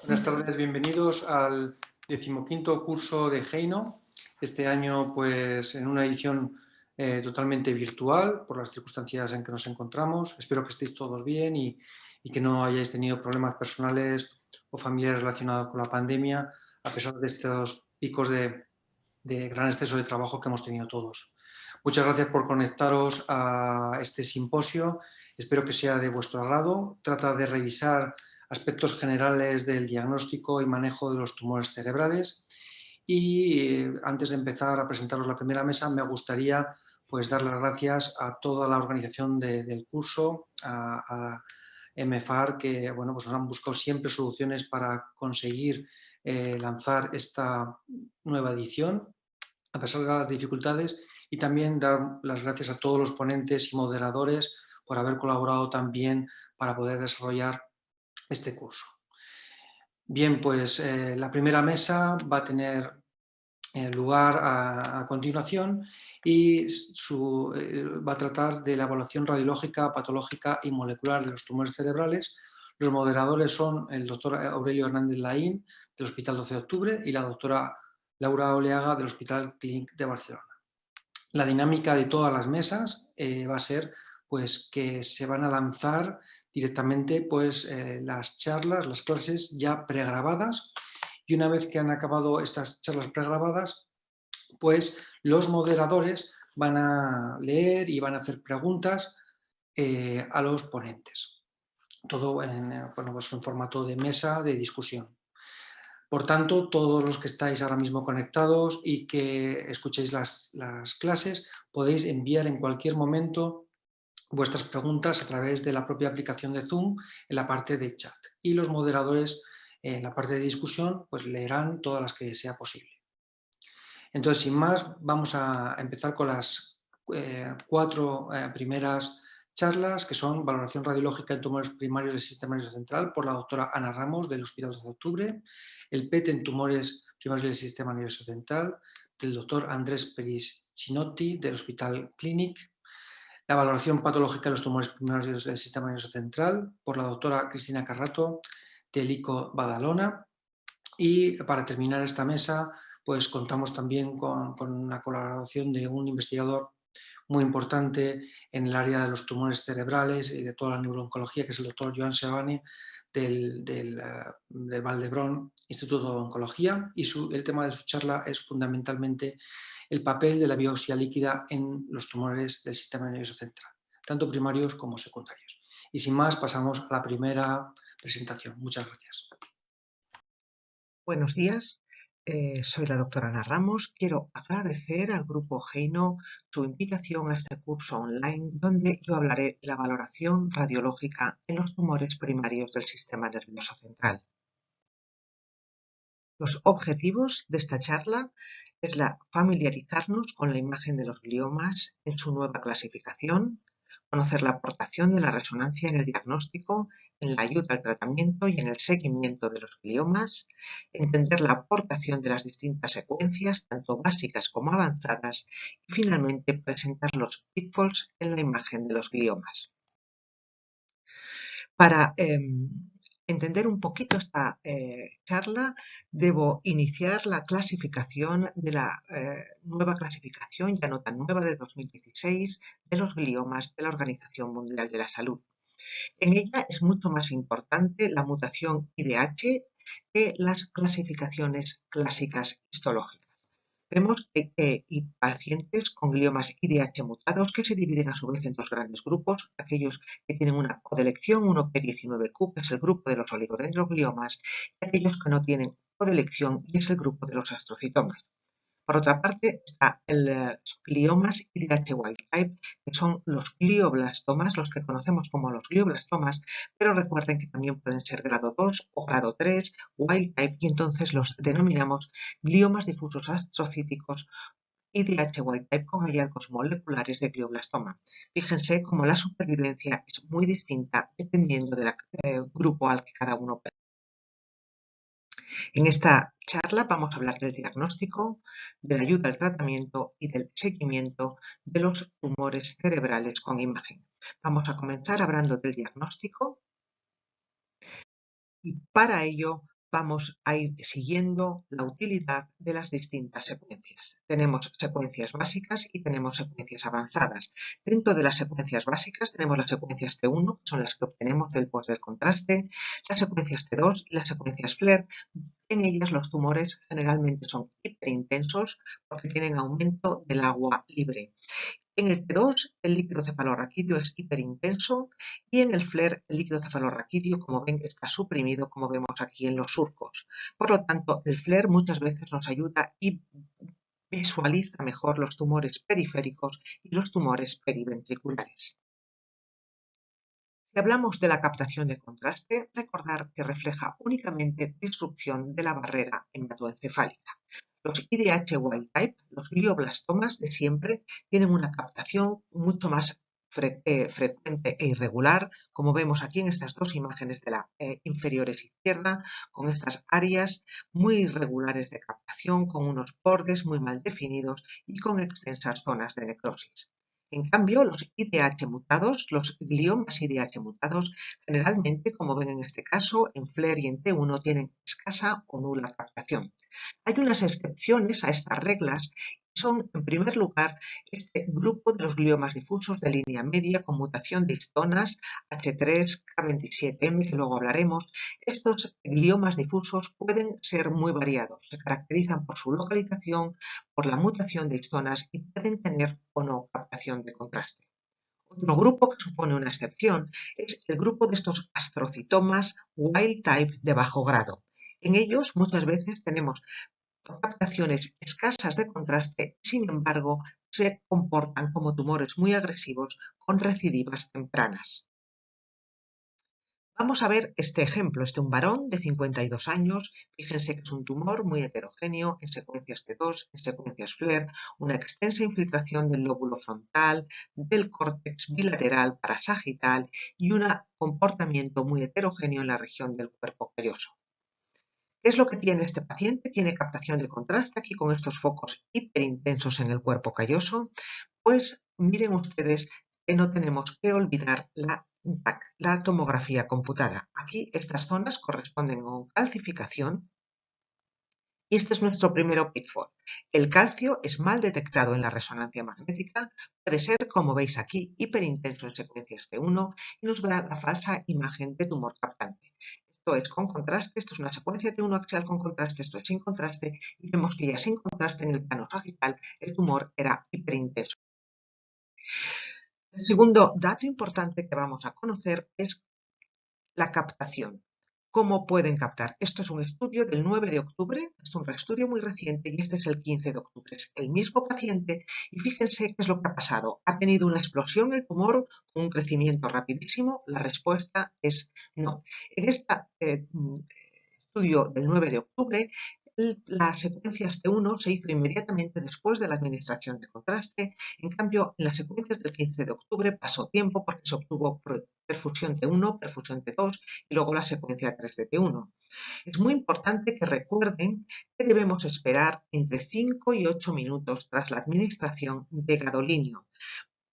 Buenas tardes, bienvenidos al 15º curso de Heino. Este año, pues, en una edición totalmente virtual por las circunstancias en que nos encontramos. Espero que estéis todos bien y que no hayáis tenido problemas personales o familiares relacionados con la pandemia, a pesar de estos picos de gran exceso de trabajo que hemos tenido todos. Muchas gracias por conectaros a este simposio. Espero que sea de vuestro agrado. Trata de revisar aspectos generales del diagnóstico y manejo de los tumores cerebrales. Y antes de empezar a presentaros la primera mesa, me gustaría pues dar las gracias a toda la organización del curso, a MFAR, que bueno, pues nos han buscado siempre soluciones para conseguir lanzar esta nueva edición, a pesar de las dificultades, y también dar las gracias a todos los ponentes y moderadores por haber colaborado también para poder desarrollar este curso. Bien, pues la primera mesa va a tener lugar a continuación y va a tratar de la evaluación radiológica, patológica y molecular de los tumores cerebrales. Los moderadores son el doctor Aurelio Hernández Laín, del Hospital 12 de Octubre, y la doctora Laura Oleaga, del Hospital Clínic de Barcelona. La dinámica de todas las mesas va a ser pues, que se van a lanzar directamente pues, las charlas, las clases ya pregrabadas, y una vez que han acabado estas charlas pregrabadas, pues los moderadores van a leer y van a hacer preguntas a los ponentes. Todo bueno, pues en formato de mesa de discusión. Por tanto, todos los que estáis ahora mismo conectados y que escuchéis las clases, podéis enviar en cualquier momento vuestras preguntas a través de la propia aplicación de Zoom en la parte de chat. Y los moderadores en la parte de discusión pues leerán todas las que sea posible. Entonces, sin más, vamos a empezar con las cuatro primeras charlas, que son valoración radiológica en tumores primarios del sistema nervioso central por la doctora Ana Ramos del Hospital 12 de Octubre, el PET en tumores primarios del sistema nervioso central del doctor Andrés Peris Chinotti del Hospital Clínic, la valoración patológica de los tumores primarios del sistema nervioso central por la doctora Cristina Carrato del ICO Badalona. Y para terminar esta mesa, pues contamos también con la colaboración de un investigador muy importante en el área de los tumores cerebrales y de toda la neurooncología, que es el doctor Joan Seoane del Vall d'Hebron Instituto de Oncología, y el tema de su charla es fundamentalmente el papel de la biopsia líquida en los tumores del sistema nervioso central, tanto primarios como secundarios. Y sin más, pasamos a la primera presentación. Muchas gracias. Buenos días, soy la doctora Ana Ramos. Quiero agradecer al Grupo Heino su invitación a este curso online donde yo hablaré de la valoración radiológica en los tumores primarios del sistema nervioso central. Los objetivos de esta charla es familiarizarnos con la imagen de los gliomas en su nueva clasificación, conocer la aportación de la resonancia en el diagnóstico, en la ayuda al tratamiento y en el seguimiento de los gliomas, entender la aportación de las distintas secuencias, tanto básicas como avanzadas, y finalmente presentar los pitfalls en la imagen de los gliomas. Para entender un poquito esta charla, debo iniciar la clasificación de la nueva clasificación, ya no tan nueva, de 2016, de los gliomas de la Organización Mundial de la Salud. En ella es mucho más importante la mutación IDH que las clasificaciones clásicas histológicas. Vemos que hay pacientes con gliomas IDH mutados que se dividen a su vez en dos grandes grupos, aquellos que tienen una codelección 1p19q, que es el grupo de los oligodendrogliomas, y aquellos que no tienen codelección, y es el grupo de los astrocitomas. Por otra parte, está los gliomas IDH wild type, que son los glioblastomas, los que conocemos como los glioblastomas, pero recuerden que también pueden ser grado 2 o grado 3, wild type, y entonces los denominamos gliomas difusos astrocíticos IDH wild type con hallazgos moleculares de glioblastoma. Fíjense cómo la supervivencia es muy distinta dependiendo del grupo al que cada uno pertenece. En esta charla vamos a hablar del diagnóstico, de la ayuda al tratamiento y del seguimiento de los tumores cerebrales con imagen. Vamos a comenzar hablando del diagnóstico y para ello vamos a ir siguiendo la utilidad de las distintas secuencias. Tenemos secuencias básicas y tenemos secuencias avanzadas. Dentro de las secuencias básicas tenemos las secuencias T1, que son las que obtenemos después del contraste, las secuencias T2 y las secuencias FLAIR. En ellas los tumores generalmente son hiperintensos porque tienen aumento del agua libre. En el T2 el líquido cefalorraquídeo es hiperintenso y en el FLAIR el líquido cefalorraquídeo, como ven, está suprimido, como vemos aquí en los surcos. Por lo tanto, el FLAIR muchas veces nos ayuda y visualiza mejor los tumores periféricos y los tumores periventriculares. Si hablamos de la captación de contraste, recordar que refleja únicamente disrupción de la barrera hematoencefálica. Los IDH wild type, los glioblastomas de siempre, tienen una captación mucho más frecuente e irregular, como vemos aquí en estas dos imágenes de la inferiores izquierda, con estas áreas muy irregulares de captación, con unos bordes muy mal definidos y con extensas zonas de necrosis. En cambio, los IDH mutados, los gliomas IDH mutados, generalmente, como ven en este caso, en FLAIR y en T1, tienen escasa o nula captación. Hay unas excepciones a estas reglas y son, en primer lugar, este grupo de los gliomas difusos de línea media con mutación de histonas H3, K27M, que luego hablaremos. Estos gliomas difusos pueden ser muy variados, se caracterizan por su localización, por la mutación de histonas y pueden tener o no captación de contraste. Otro grupo que supone una excepción es el grupo de estos astrocitomas wild type de bajo grado. En ellos muchas veces tenemos captaciones escasas de contraste, sin embargo, se comportan como tumores muy agresivos con recidivas tempranas. Vamos a ver este ejemplo, un varón de 52 años, fíjense que es un tumor muy heterogéneo en secuencias T2, en secuencias FLAIR, una extensa infiltración del lóbulo frontal, del córtex bilateral parasagital y un comportamiento muy heterogéneo en la región del cuerpo calloso. ¿Qué es lo que tiene este paciente? Tiene captación de contraste aquí con estos focos hiperintensos en el cuerpo calloso. Pues miren ustedes que no tenemos que olvidar la tomografía computada. Aquí estas zonas corresponden con calcificación y este es nuestro primero pitfall. El calcio es mal detectado en la resonancia magnética, puede ser, como veis aquí, hiperintenso en secuencias T1 y nos da la falsa imagen de tumor captante. Esto es con contraste, esto es una secuencia T1 axial con contraste, esto es sin contraste y vemos que ya sin contraste en el plano sagital el tumor era hiperintenso. El segundo dato importante que vamos a conocer es la captación. ¿Cómo pueden captar? Esto es un estudio del 9 de octubre, es un estudio muy reciente y este es el 15 de octubre. Es el mismo paciente y fíjense qué es lo que ha pasado. Ha tenido una explosión el tumor, un crecimiento rapidísimo. La respuesta es no. En este estudio del 9 de octubre, las secuencias T1 se hizo inmediatamente después de la administración de contraste. En cambio, en las secuencias del 15 de octubre pasó tiempo porque se obtuvo perfusión T1, perfusión T2 y luego la secuencia 3 de T1. Es muy importante que recuerden que debemos esperar entre 5 y 8 minutos tras la administración de gadolinio.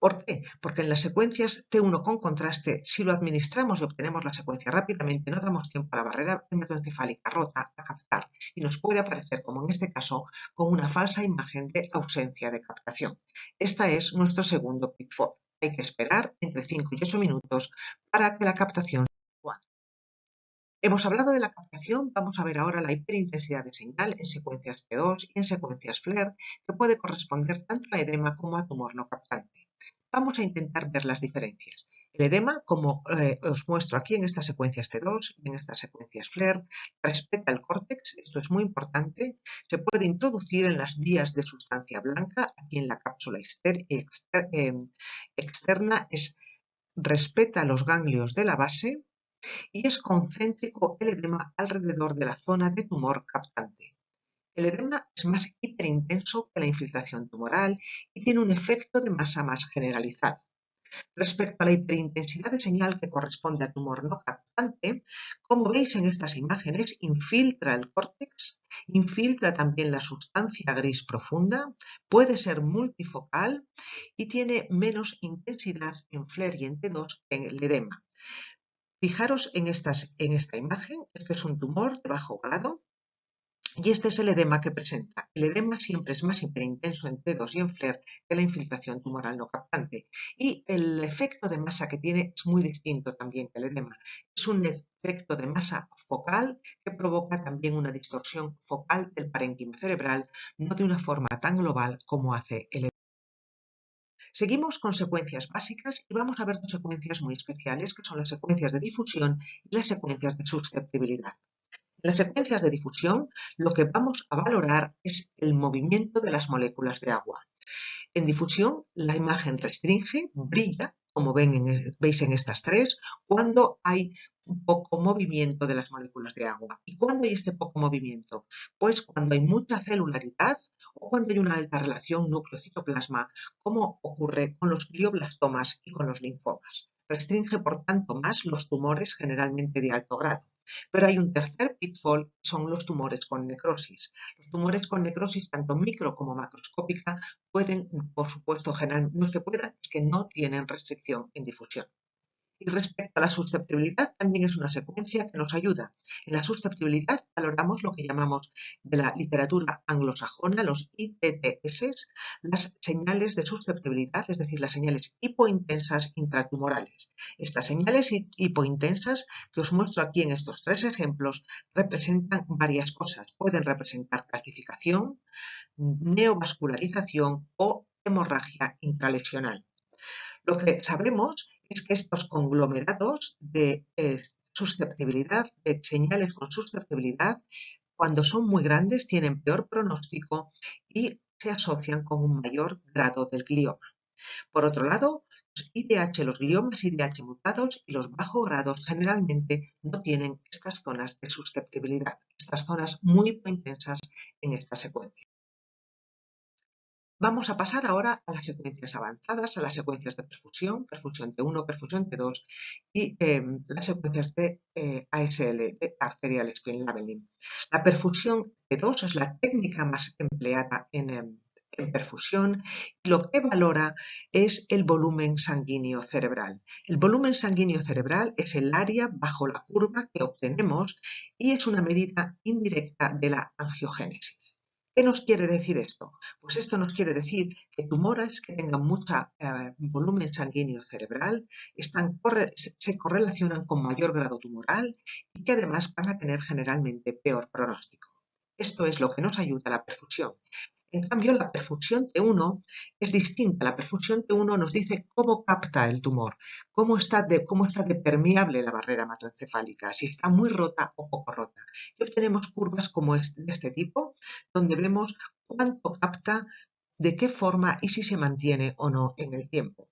¿Por qué? Porque en las secuencias T1 con contraste, si lo administramos y obtenemos la secuencia rápidamente, no damos tiempo a la barrera hematoencefálica rota a captar y nos puede aparecer, como en este caso, con una falsa imagen de ausencia de captación. Esta es nuestro segundo pitfall. Hay que esperar entre 5 y 8 minutos para que la captación sea adecuada. Hemos hablado de la captación, vamos a ver ahora la hiperintensidad de señal en secuencias T2 y en secuencias FLAIR, que puede corresponder tanto a edema como a tumor no captante. Vamos a intentar ver las diferencias. El edema, como os muestro aquí en estas secuencias T2 y en estas secuencias FLAIR, respeta el córtex, esto es muy importante, se puede introducir en las vías de sustancia blanca, aquí en la cápsula externa, respeta los ganglios de la base y es concéntrico el edema alrededor de la zona de tumor captante. El edema es más hiperintenso que la infiltración tumoral y tiene un efecto de masa más generalizado. Respecto a la hiperintensidad de señal que corresponde a tumor no captante, como veis en estas imágenes, infiltra el córtex, infiltra también la sustancia gris profunda, puede ser multifocal y tiene menos intensidad en FLAIR y en T2 que en el edema. Fijaros en esta imagen, este es un tumor de bajo grado y este es el edema que presenta. El edema siempre es más hiperintenso en T2 y en FLAIR que la infiltración tumoral no captante. Y el efecto de masa que tiene es muy distinto también que el edema. Es un efecto de masa focal que provoca también una distorsión focal del parénquima cerebral, no de una forma tan global como hace el edema. Seguimos con secuencias básicas y vamos a ver dos secuencias muy especiales, que son las secuencias de difusión y las secuencias de susceptibilidad. En las secuencias de difusión, lo que vamos a valorar es el movimiento de las moléculas de agua. En difusión, la imagen restringe, brilla, como veis en estas tres, cuando hay un poco movimiento de las moléculas de agua. ¿Y cuándo hay este poco movimiento? Pues cuando hay mucha celularidad o cuando hay una alta relación núcleo-citoplasma, como ocurre con los glioblastomas y con los linfomas. Restringe, por tanto, más los tumores generalmente de alto grado. Pero hay un tercer pitfall, que son los tumores con necrosis. Los tumores con necrosis, tanto micro como macroscópica, pueden, por supuesto, generar, no es que puedan, es que no tienen restricción en difusión. Y respecto a la susceptibilidad, también es una secuencia que nos ayuda. En la susceptibilidad valoramos lo que llamamos de la literatura anglosajona, los ITTS, las señales de susceptibilidad, es decir, las señales hipointensas intratumorales. Estas señales hipointensas que os muestro aquí en estos tres ejemplos representan varias cosas. Pueden representar calcificación, neovascularización o hemorragia intralesional. Lo que sabemos es que estos conglomerados de susceptibilidad, de señales con susceptibilidad, cuando son muy grandes tienen peor pronóstico y se asocian con un mayor grado del glioma. Por otro lado, los IDH, los gliomas IDH mutados y los bajo grados generalmente no tienen estas zonas de susceptibilidad, estas zonas muy intensas en esta secuencia. Vamos a pasar ahora a las secuencias avanzadas, a las secuencias de perfusión, perfusión T1, perfusión T2 y las secuencias de ASL, de Arterial Spleen Leveling. La perfusión T2 es la técnica más empleada en perfusión y lo que valora es el volumen sanguíneo cerebral. El volumen sanguíneo cerebral es el área bajo la curva que obtenemos y es una medida indirecta de la angiogénesis. ¿Qué nos quiere decir esto? Pues esto nos quiere decir que tumores que tengan mucho volumen sanguíneo cerebral se correlacionan con mayor grado tumoral y que además van a tener generalmente peor pronóstico. Esto es lo que nos ayuda a la perfusión. En cambio, la perfusión T1 es distinta. La perfusión T1 nos dice cómo capta el tumor, cómo está de permeable la barrera hematoencefálica, si está muy rota o poco rota. Y obtenemos curvas como de este tipo, donde vemos cuánto capta, de qué forma y si se mantiene o no en el tiempo.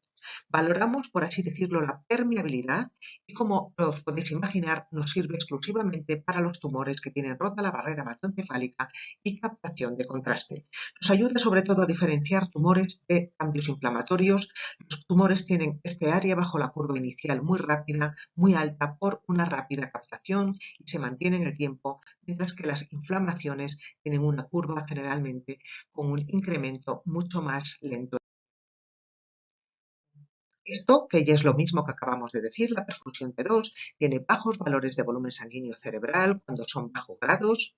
Valoramos, por así decirlo, la permeabilidad y, como os podéis imaginar, nos sirve exclusivamente para los tumores que tienen rota la barrera hematoencefálica y captación de contraste. Nos ayuda sobre todo a diferenciar tumores de cambios inflamatorios. Los tumores tienen este área bajo la curva inicial muy rápida, muy alta por una rápida captación y se mantiene en el tiempo, mientras que las inflamaciones tienen una curva generalmente con un incremento mucho más lento. Esto, que ya es lo mismo que acabamos de decir, la perfusión T2 tiene bajos valores de volumen sanguíneo cerebral cuando son bajo grados.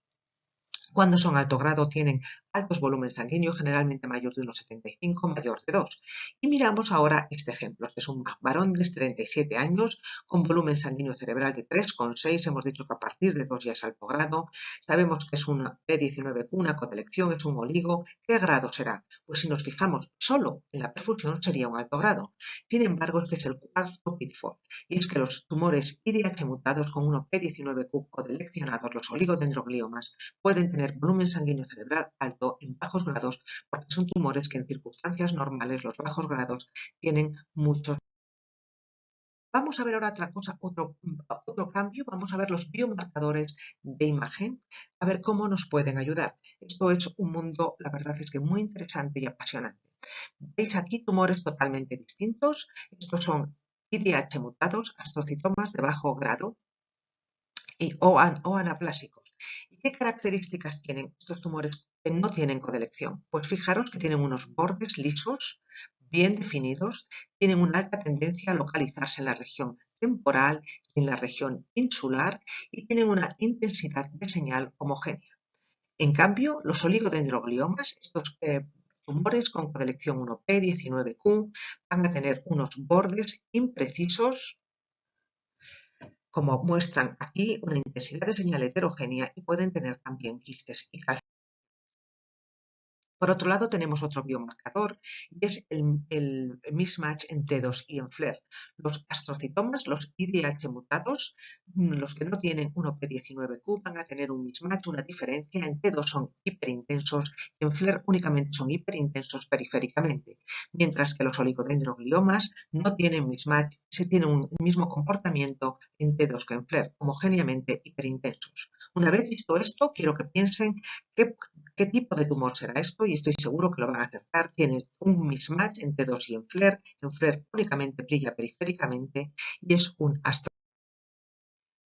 Cuando son alto grado tienen altos volúmenes sanguíneos, generalmente mayor de 1,75, mayor de 2. Y miramos ahora este ejemplo. Este es un varón de 37 años con volumen sanguíneo cerebral de 3,6. Hemos dicho que a partir de 2 ya es alto grado. Sabemos que es una P19Q, una codelección, es un oligo. ¿Qué grado será? Pues si nos fijamos solo en la perfusión sería un alto grado. Sin embargo, este es el cuarto pitfall. Y es que los tumores IDH mutados con 1P19Q codeleccionados, los oligodendrogliomas, pueden tener volumen sanguíneo cerebral alto en bajos grados porque son tumores que en circunstancias normales los bajos grados tienen muchos. Vamos a ver ahora otra cosa, otro cambio. Vamos a ver los biomarcadores de imagen, a ver cómo nos pueden ayudar. Esto es un mundo, la verdad es que muy interesante y apasionante. Veis aquí tumores totalmente distintos. Estos son IDH mutados, astrocitomas de bajo grado o anaplásicos. ¿Y qué características tienen estos tumores que no tienen codelección? Pues fijaros que tienen unos bordes lisos, bien definidos, tienen una alta tendencia a localizarse en la región temporal y en la región insular y tienen una intensidad de señal homogénea. En cambio, los oligodendrogliomas, estos tumores con codelección 1p, 19q, van a tener unos bordes imprecisos, como muestran aquí, una intensidad de señal heterogénea y pueden tener también quistes y calciomas. Por otro lado, tenemos otro biomarcador y es el mismatch en T2 y en FLAIR. Los astrocitomas, los IDH mutados, los que no tienen 1p19q, van a tener un mismatch, una diferencia. En T2 son hiperintensos, en FLAIR únicamente son hiperintensos periféricamente, mientras que los oligodendrogliomas no tienen mismatch, se tiene un mismo comportamiento en T2 que en FLAIR, homogéneamente hiperintensos. Una vez visto esto, quiero que piensen qué tipo de tumor será esto y estoy seguro que lo van a acertar. Tienes un mismatch en T2 y en FLAIR únicamente brilla periféricamente y es un astro.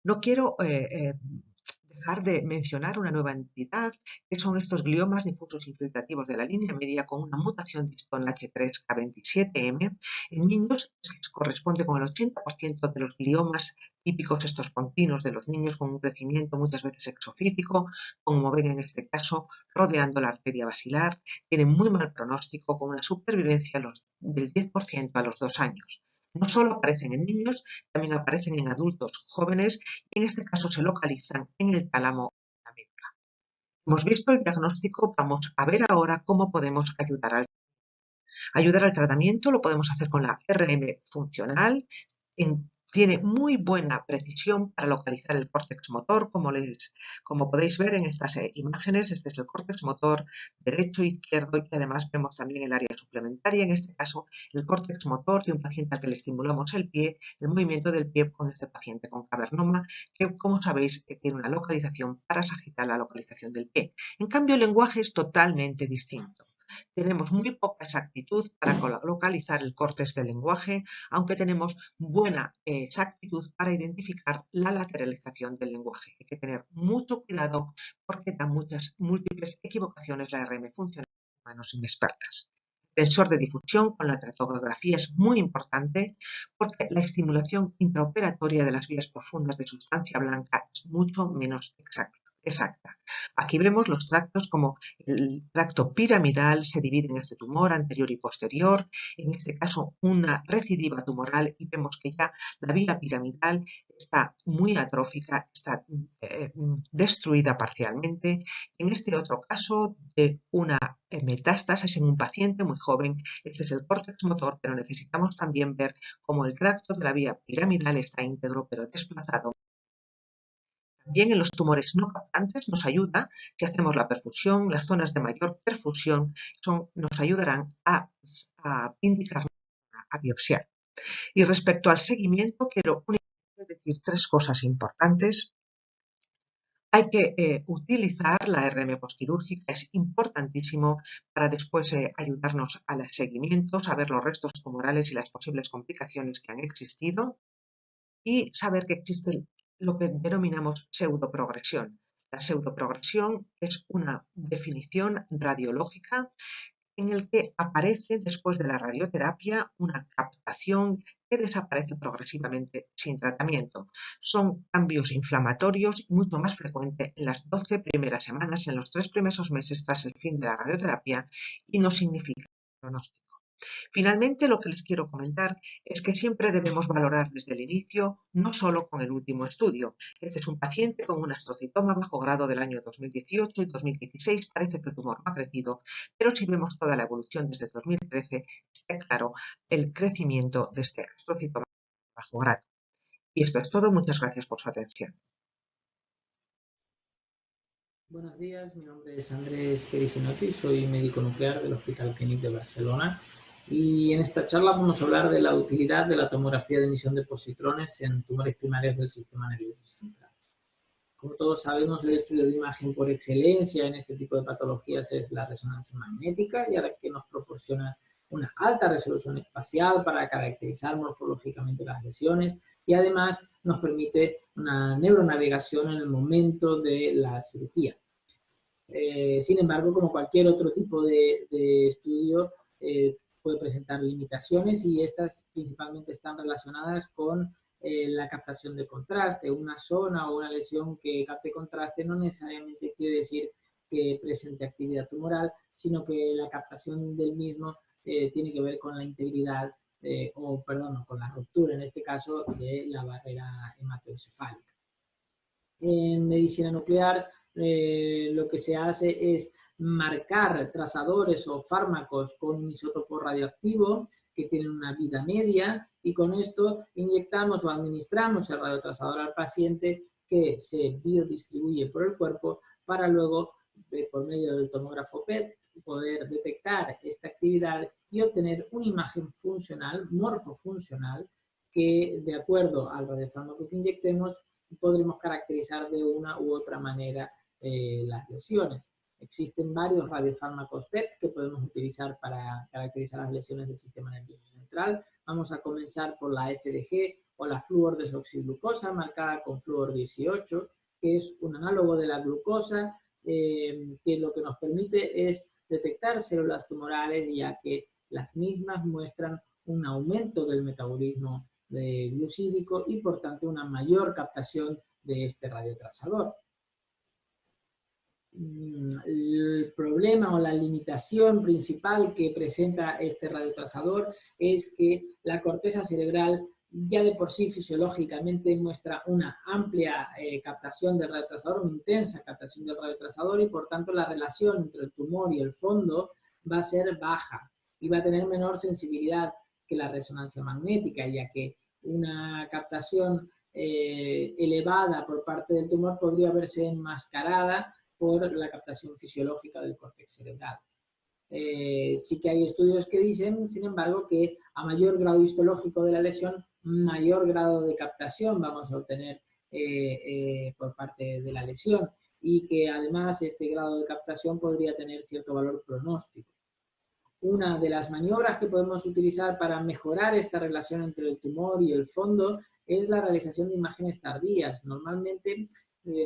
No quiero dejar de mencionar una nueva entidad que son estos gliomas difusos infiltrativos de la línea media con una mutación de histón H3K27M. En niños corresponde con el 80% de los gliomas típicos, estos continuos de los niños con un crecimiento muchas veces exofítico, como ven en este caso, rodeando la arteria basilar. Tienen muy mal pronóstico con una supervivencia del 10% a los 2 años. No solo aparecen en niños, también aparecen en adultos jóvenes y en este caso se localizan en el tálamo de la médula. Hemos visto el diagnóstico, vamos a ver ahora cómo podemos ayudar al tratamiento. Lo podemos hacer con la RM funcional. Tiene muy buena precisión para localizar el córtex motor, como podéis ver en estas imágenes. Este es el córtex motor derecho e izquierdo y además vemos también el área suplementaria, en este caso el córtex motor de un paciente al que le estimulamos el pie, el movimiento del pie con este paciente con cavernoma, que como sabéis tiene una localización parasagital, la localización del pie. En cambio el lenguaje es totalmente distinto. Tenemos muy poca exactitud para localizar el córtex del lenguaje, aunque tenemos buena exactitud para identificar la lateralización del lenguaje. Hay que tener mucho cuidado porque da muchas múltiples equivocaciones la RM funcional en manos inexpertas. El tensor de difusión con la tratografía es muy importante porque la estimulación intraoperatoria de las vías profundas de sustancia blanca es mucho menos exacta. Aquí vemos los tractos como el tracto piramidal se divide en este tumor anterior y posterior, en este caso una recidiva tumoral y vemos que ya la vía piramidal está muy atrófica, está destruida parcialmente. En este otro caso de una metástasis en un paciente muy joven, este es el córtex motor, pero necesitamos también ver cómo el tracto de la vía piramidal está íntegro pero desplazado. También en los tumores no captantes nos ayuda, si hacemos la perfusión, las zonas de mayor perfusión nos ayudarán a indicar, a biopsiar. Y respecto al seguimiento, quiero únicamente decir 3 cosas importantes. Hay que utilizar la RM postquirúrgica, es importantísimo para después ayudarnos al seguimiento, saber los restos tumorales y las posibles complicaciones que han existido y saber que existe lo que denominamos pseudoprogresión. La pseudoprogresión es una definición radiológica en el que aparece después de la radioterapia una captación que desaparece progresivamente sin tratamiento. Son cambios inflamatorios mucho más frecuentes en las 12 primeras semanas, en los 3 primeros meses tras el fin de la radioterapia y no significa pronóstico. Finalmente, lo que les quiero comentar es que siempre debemos valorar desde el inicio, no solo con el último estudio. Este es un paciente con un astrocitoma bajo grado del año 2018 y 2016. Parece que el tumor no ha crecido, pero si vemos toda la evolución desde 2013, está claro el crecimiento de este astrocitoma bajo grado. Y esto es todo. Muchas gracias por su atención. Buenos días, mi nombre es Andrés Pericinotti, soy médico nuclear del Hospital Clínic de Barcelona y en esta charla vamos a hablar de la utilidad de la tomografía de emisión de positrones en tumores primarios del sistema nervioso central. Como todos sabemos, el estudio de imagen por excelencia en este tipo de patologías es la resonancia magnética, ya que nos proporciona una alta resolución espacial para caracterizar morfológicamente las lesiones y además nos permite una neuronavegación en el momento de la cirugía. Sin embargo, como cualquier otro tipo de estudio, puede presentar limitaciones y estas principalmente están relacionadas con la captación de contraste. Una zona o una lesión que capte contraste no necesariamente quiere decir que presente actividad tumoral, sino que la captación del mismo tiene que ver con la integridad, con la ruptura, en este caso, de la barrera hematoencefálica. En medicina nuclear lo que se hace es marcar trazadores o fármacos con un isótopo radioactivo que tienen una vida media, y con esto inyectamos o administramos el radiotrazador al paciente, que se biodistribuye por el cuerpo para luego, por medio del tomógrafo PET, poder detectar esta actividad y obtener una imagen funcional, morfofuncional, que de acuerdo al radiofármaco que inyectemos podremos caracterizar de una u otra manera las lesiones. Existen varios radiofármacos PET que podemos utilizar para caracterizar las lesiones del sistema nervioso central. Vamos a comenzar por la FDG o la flúor-desoxiglucosa, marcada con flúor 18, que es un análogo de la glucosa, que lo que nos permite es detectar células tumorales, ya que las mismas muestran un aumento del metabolismo glucídico y por tanto una mayor captación de este radiotrazador. El problema o la limitación principal que presenta este radiotrazador es que la corteza cerebral ya de por sí fisiológicamente muestra una amplia captación del radiotrazador, una intensa captación del radiotrazador, y por tanto la relación entre el tumor y el fondo va a ser baja y va a tener menor sensibilidad que la resonancia magnética, ya que una captación elevada por parte del tumor podría verse enmascarada por la captación fisiológica del córtex cerebral. Sí que hay estudios que dicen, sin embargo, que a mayor grado histológico de la lesión, mayor grado de captación vamos a obtener por parte de la lesión, y que además este grado de captación podría tener cierto valor pronóstico. Una de las maniobras que podemos utilizar para mejorar esta relación entre el tumor y el fondo es la realización de imágenes tardías. Normalmente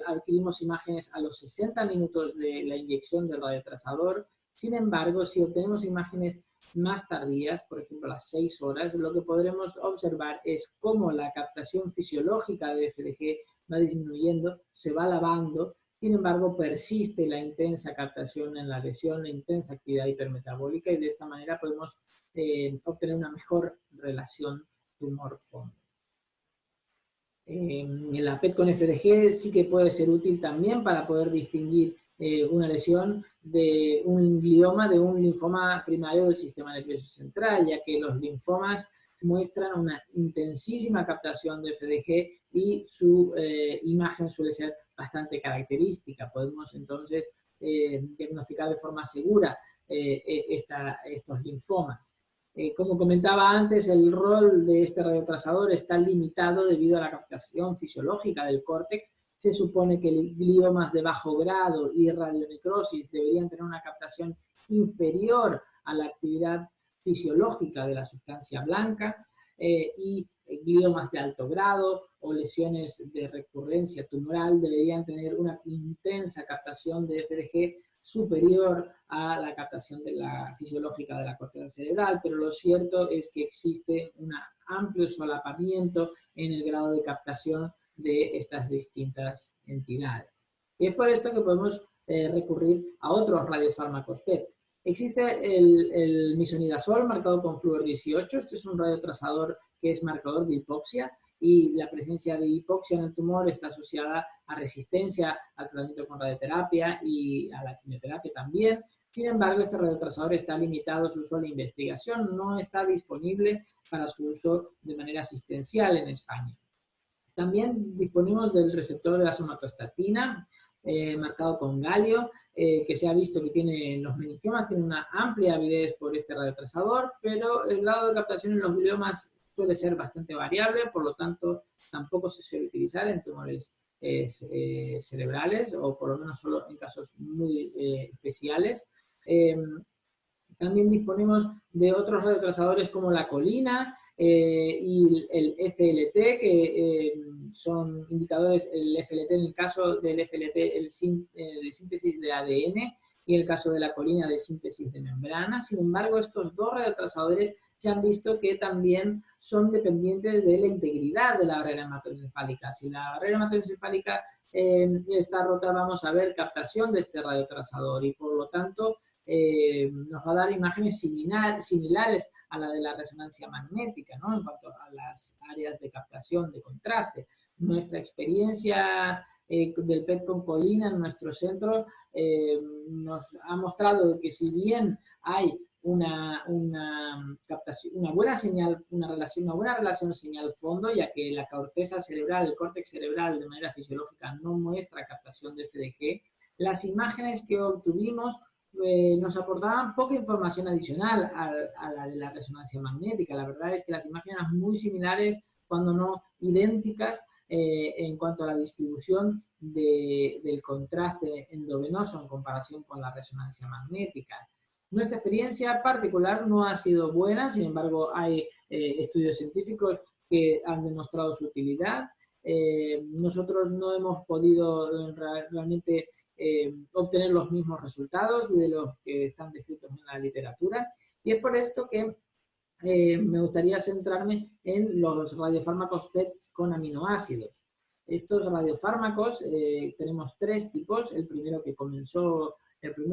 adquirimos imágenes a los 60 minutos de la inyección del radiotrazador. Sin embargo, si obtenemos imágenes más tardías, por ejemplo a las 6 horas, lo que podremos observar es cómo la captación fisiológica de FDG va disminuyendo, se va lavando. Sin embargo, persiste la intensa captación en la lesión, la intensa actividad hipermetabólica, y de esta manera podemos obtener una mejor relación tumor-fondo. La PET con FDG sí que puede ser útil también para poder distinguir una lesión de un glioma de un linfoma primario del sistema nervioso central, ya que los linfomas muestran una intensísima captación de FDG y su imagen suele ser bastante característica. Podemos entonces diagnosticar de forma segura estos linfomas. Como comentaba antes, el rol de este radiotrazador está limitado debido a la captación fisiológica del córtex. Se supone que gliomas de bajo grado y radionecrosis deberían tener una captación inferior a la actividad fisiológica de la sustancia blanca, y gliomas de alto grado o lesiones de recurrencia tumoral deberían tener una intensa captación de FDG superior a la captación de la fisiológica de la corteza cerebral, pero lo cierto es que existe un amplio solapamiento en el grado de captación de estas distintas entidades. Y es por esto que podemos recurrir a otros radiofármacos PET. Existe el misonidazol marcado con flúor 18. Este es un radiotrazador que es marcador de hipoxia, y la presencia de hipoxia en el tumor está asociada a resistencia al tratamiento con radioterapia y a la quimioterapia también. Sin embargo, este radiotrazador está limitado a su uso de investigación, no está disponible para su uso de manera asistencial en España. También disponemos del receptor de la somatostatina, marcado con galio, que se ha visto que tiene los meningiomas, tiene una amplia avidez por este radiotrazador, pero el grado de captación en los gliomas suele ser bastante variable, por lo tanto tampoco se suele utilizar en tumores cerebrales, o por lo menos solo en casos muy especiales. También disponemos de otros radiotrazadores como la colina y el FLT, que son indicadores, el FLT en el caso del FLT, de síntesis de ADN, y el caso de la colina de síntesis de membrana. Sin embargo, estos dos radiotrasadores se han visto que también son dependientes de la integridad de la barrera hematoencefálica. Si la barrera hematoencefálica está rota, vamos a ver captación de este radiotrasador y por lo tanto nos va a dar imágenes similares a la de la resonancia magnética, ¿no? En cuanto a las áreas de captación de contraste. Nuestra experiencia del PET con colina en nuestro centro nos ha mostrado que si bien hay una buena relación señal-fondo, ya que la corteza cerebral, el córtex cerebral de manera fisiológica no muestra captación de FDG, las imágenes que obtuvimos nos aportaban poca información adicional a la de la resonancia magnética. La verdad es que las imágenes eran muy similares, cuando no idénticas, en cuanto a la distribución del contraste endovenoso en comparación con la resonancia magnética. Nuestra experiencia particular no ha sido buena, sin embargo hay estudios científicos que han demostrado su utilidad. Nosotros no hemos podido realmente obtener los mismos resultados de los que están descritos en la literatura, y es por esto que me gustaría centrarme en los radiofármacos PET con aminoácidos. Estos radiofármacos tenemos tres tipos. El primero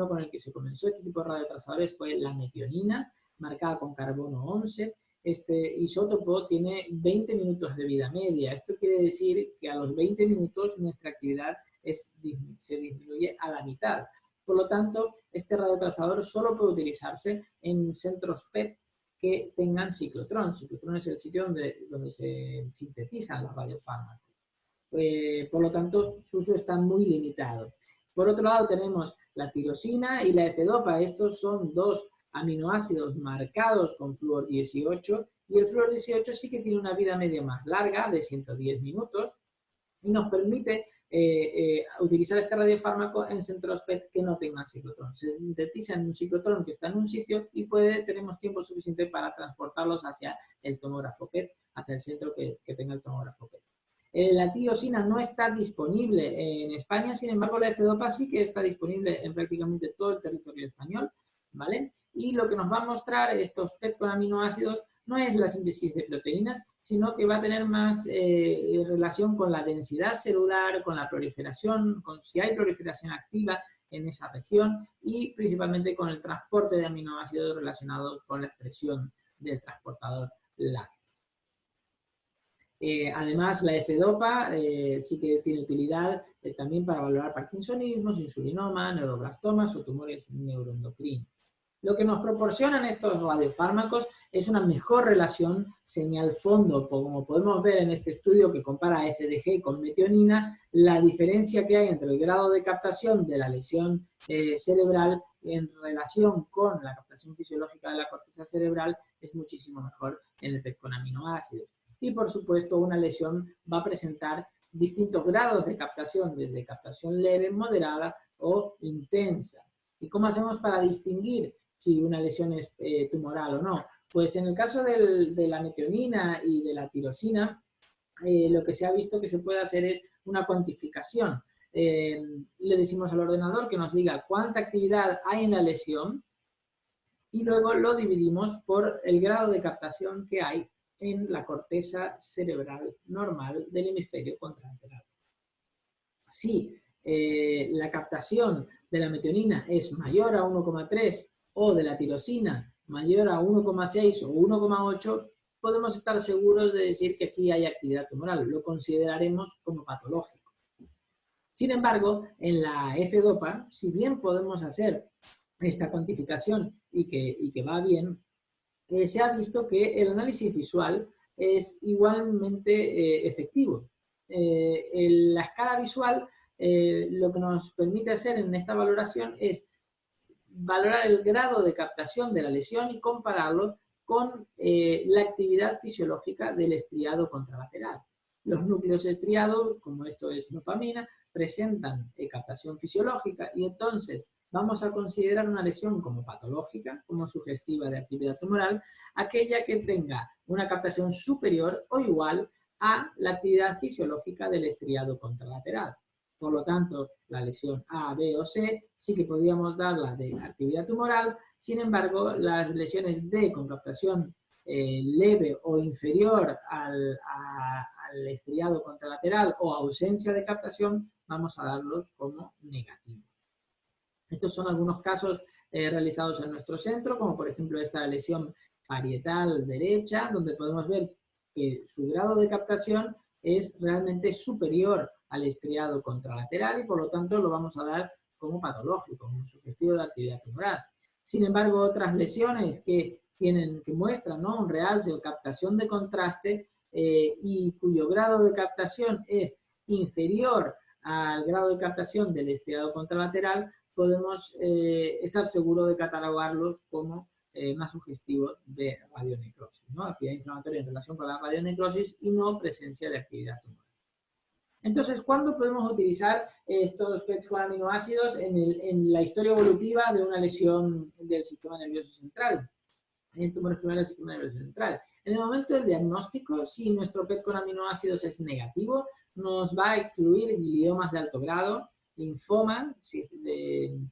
con el que se comenzó este tipo de radiotrasadores fue la metionina, marcada con carbono 11. Este isótopo tiene 20 minutos de vida media. Esto quiere decir que a los 20 minutos nuestra actividad se disminuye a la mitad. Por lo tanto, este radiotrasador solo puede utilizarse en centros PET que tengan ciclotrón. Ciclotrón es el sitio donde se sintetizan los radiofármacos. Por lo tanto, su uso está muy limitado. Por otro lado, tenemos la tirosina y la F-dopa. Estos son dos aminoácidos marcados con flúor 18, y el flúor 18 sí que tiene una vida media más larga, de 110 minutos, y nos permite utilizar este radiofármaco en centros PET que no tengan ciclotrón. Se sintetiza en un ciclotrón que está en un sitio y tenemos tiempo suficiente para transportarlos hacia el tomógrafo PET, hacia el centro que tenga el tomógrafo PET. La tirosina no está disponible en España, sin embargo la F-dopa sí que está disponible en prácticamente todo el territorio español, ¿vale? Y lo que nos va a mostrar estos PET con aminoácidos no es la síntesis de proteínas, sino que va a tener más relación con la densidad celular, con la proliferación, con si hay proliferación activa en esa región, y principalmente con el transporte de aminoácidos relacionados con la expresión del transportador LACT. Además, la F-dopa sí que tiene utilidad también para valorar parkinsonismos, insulinoma, neuroblastomas o tumores neuroendocrinos. Lo que nos proporcionan estos radiofármacos es una mejor relación señal-fondo, como podemos ver en este estudio que compara FDG con metionina. La diferencia que hay entre el grado de captación de la lesión cerebral en relación con la captación fisiológica de la corteza cerebral es muchísimo mejor en el PET con aminoácidos. Y por supuesto, una lesión va a presentar distintos grados de captación, desde captación leve, moderada o intensa. ¿Y cómo hacemos para distinguir si una lesión es tumoral o no? Pues en el caso de la metionina y de la tirosina, lo que se ha visto que se puede hacer es una cuantificación. Le decimos al ordenador que nos diga cuánta actividad hay en la lesión y luego lo dividimos por el grado de captación que hay en la corteza cerebral normal del hemisferio contralateral. Si la captación de la metionina es mayor a 1,3 o de la tirosina mayor a 1,6 o 1,8, podemos estar seguros de decir que aquí hay actividad tumoral. Lo consideraremos como patológico. Sin embargo, en la F-dopa, si bien podemos hacer esta cuantificación y que va bien, se ha visto que el análisis visual es igualmente efectivo. La escala visual lo que nos permite hacer en esta valoración es valorar el grado de captación de la lesión y compararlo con la actividad fisiológica del estriado contralateral. Los núcleos estriados, como esto es dopamina, presentan captación fisiológica y entonces vamos a considerar una lesión como patológica, como sugestiva de actividad tumoral, aquella que tenga una captación superior o igual a la actividad fisiológica del estriado contralateral. Por lo tanto, la lesión A, B o C sí que podríamos darla de actividad tumoral. Sin embargo, las lesiones D con captación leve o inferior al estriado contralateral o ausencia de captación, vamos a darlos como negativos. Estos son algunos casos realizados en nuestro centro, como por ejemplo esta lesión parietal derecha, donde podemos ver que su grado de captación es realmente superior al estriado contralateral y por lo tanto lo vamos a dar como patológico, como sugestivo de actividad tumoral. Sin embargo, otras lesiones que muestran, ¿no?, un realce o captación de contraste y cuyo grado de captación es inferior al grado de captación del estriado contralateral, podemos estar seguros de catalogarlos como más sugestivos de radionecrosis, ¿no? Actividad inflamatoria en relación con la radionecrosis y no presencia de actividad tumoral. Entonces, ¿cuándo podemos utilizar estos PET con aminoácidos en la historia evolutiva de una lesión del sistema nervioso central? En tumores primarios del sistema nervioso central. En el momento del diagnóstico, si nuestro PET con aminoácidos es negativo, nos va a excluir gliomas de alto grado, linfoma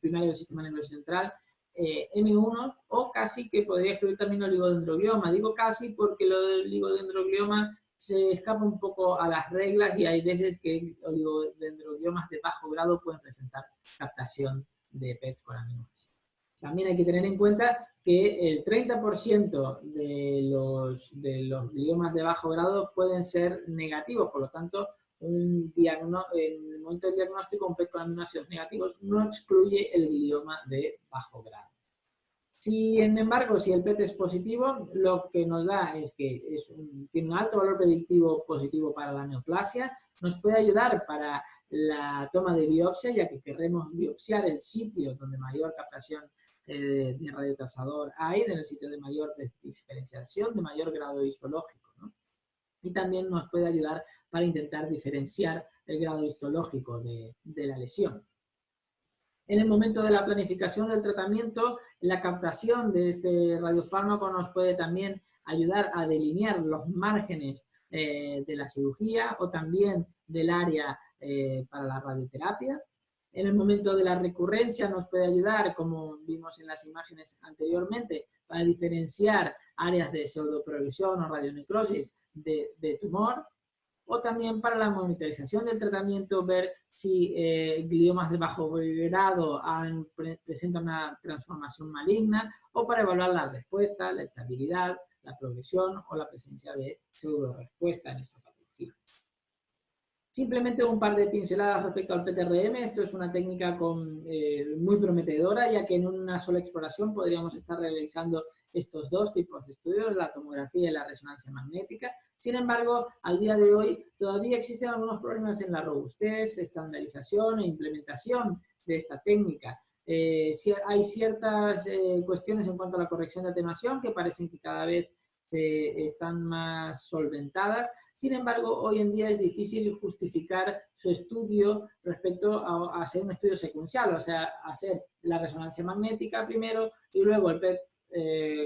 primario del sistema nervioso central, M1 o casi que podría excluir también oligodendroglioma. Digo casi porque lo del oligodendroglioma se escapa un poco a las reglas y hay veces que oligodendrogliomas de bajo grado pueden presentar captación de PET con aminoácidos. También hay que tener en cuenta que el 30% de los gliomas de bajo grado pueden ser negativos, por lo tanto, en el momento del diagnóstico, un PET con aminoácidos negativos no excluye el glioma de bajo grado. Sin embargo, si el PET es positivo, lo que nos da es que tiene un alto valor predictivo positivo para la neoplasia, nos puede ayudar para la toma de biopsia, ya que queremos biopsiar el sitio donde mayor captación de radiotrazador hay, en el sitio de mayor diferenciación, de mayor grado histológico, ¿no? Y también nos puede ayudar para intentar diferenciar el grado histológico de la lesión. En el momento de la planificación del tratamiento, la captación de este radiofármaco nos puede también ayudar a delinear los márgenes de la cirugía o también del área para la radioterapia. En el momento de la recurrencia nos puede ayudar, como vimos en las imágenes anteriormente, para diferenciar áreas de pseudoprogresión o radionecrosis de tumor, o también para la monitorización del tratamiento, ver si gliomas de bajo grado presentan una transformación maligna, o para evaluar la respuesta, la estabilidad, la progresión o la presencia de pseudo-respuesta en esa patología. Simplemente un par de pinceladas respecto al PTRM. Esto es una técnica muy prometedora, ya que en una sola exploración podríamos estar realizando estos dos tipos de estudios, la tomografía y la resonancia magnética. Sin embargo, al día de hoy todavía existen algunos problemas en la robustez, estandarización e implementación de esta técnica. Hay ciertas cuestiones en cuanto a la corrección de atenuación que parecen que cada vez están más solventadas. Sin embargo, hoy en día es difícil justificar su estudio respecto a hacer un estudio secuencial, o sea, hacer la resonancia magnética primero y luego el PET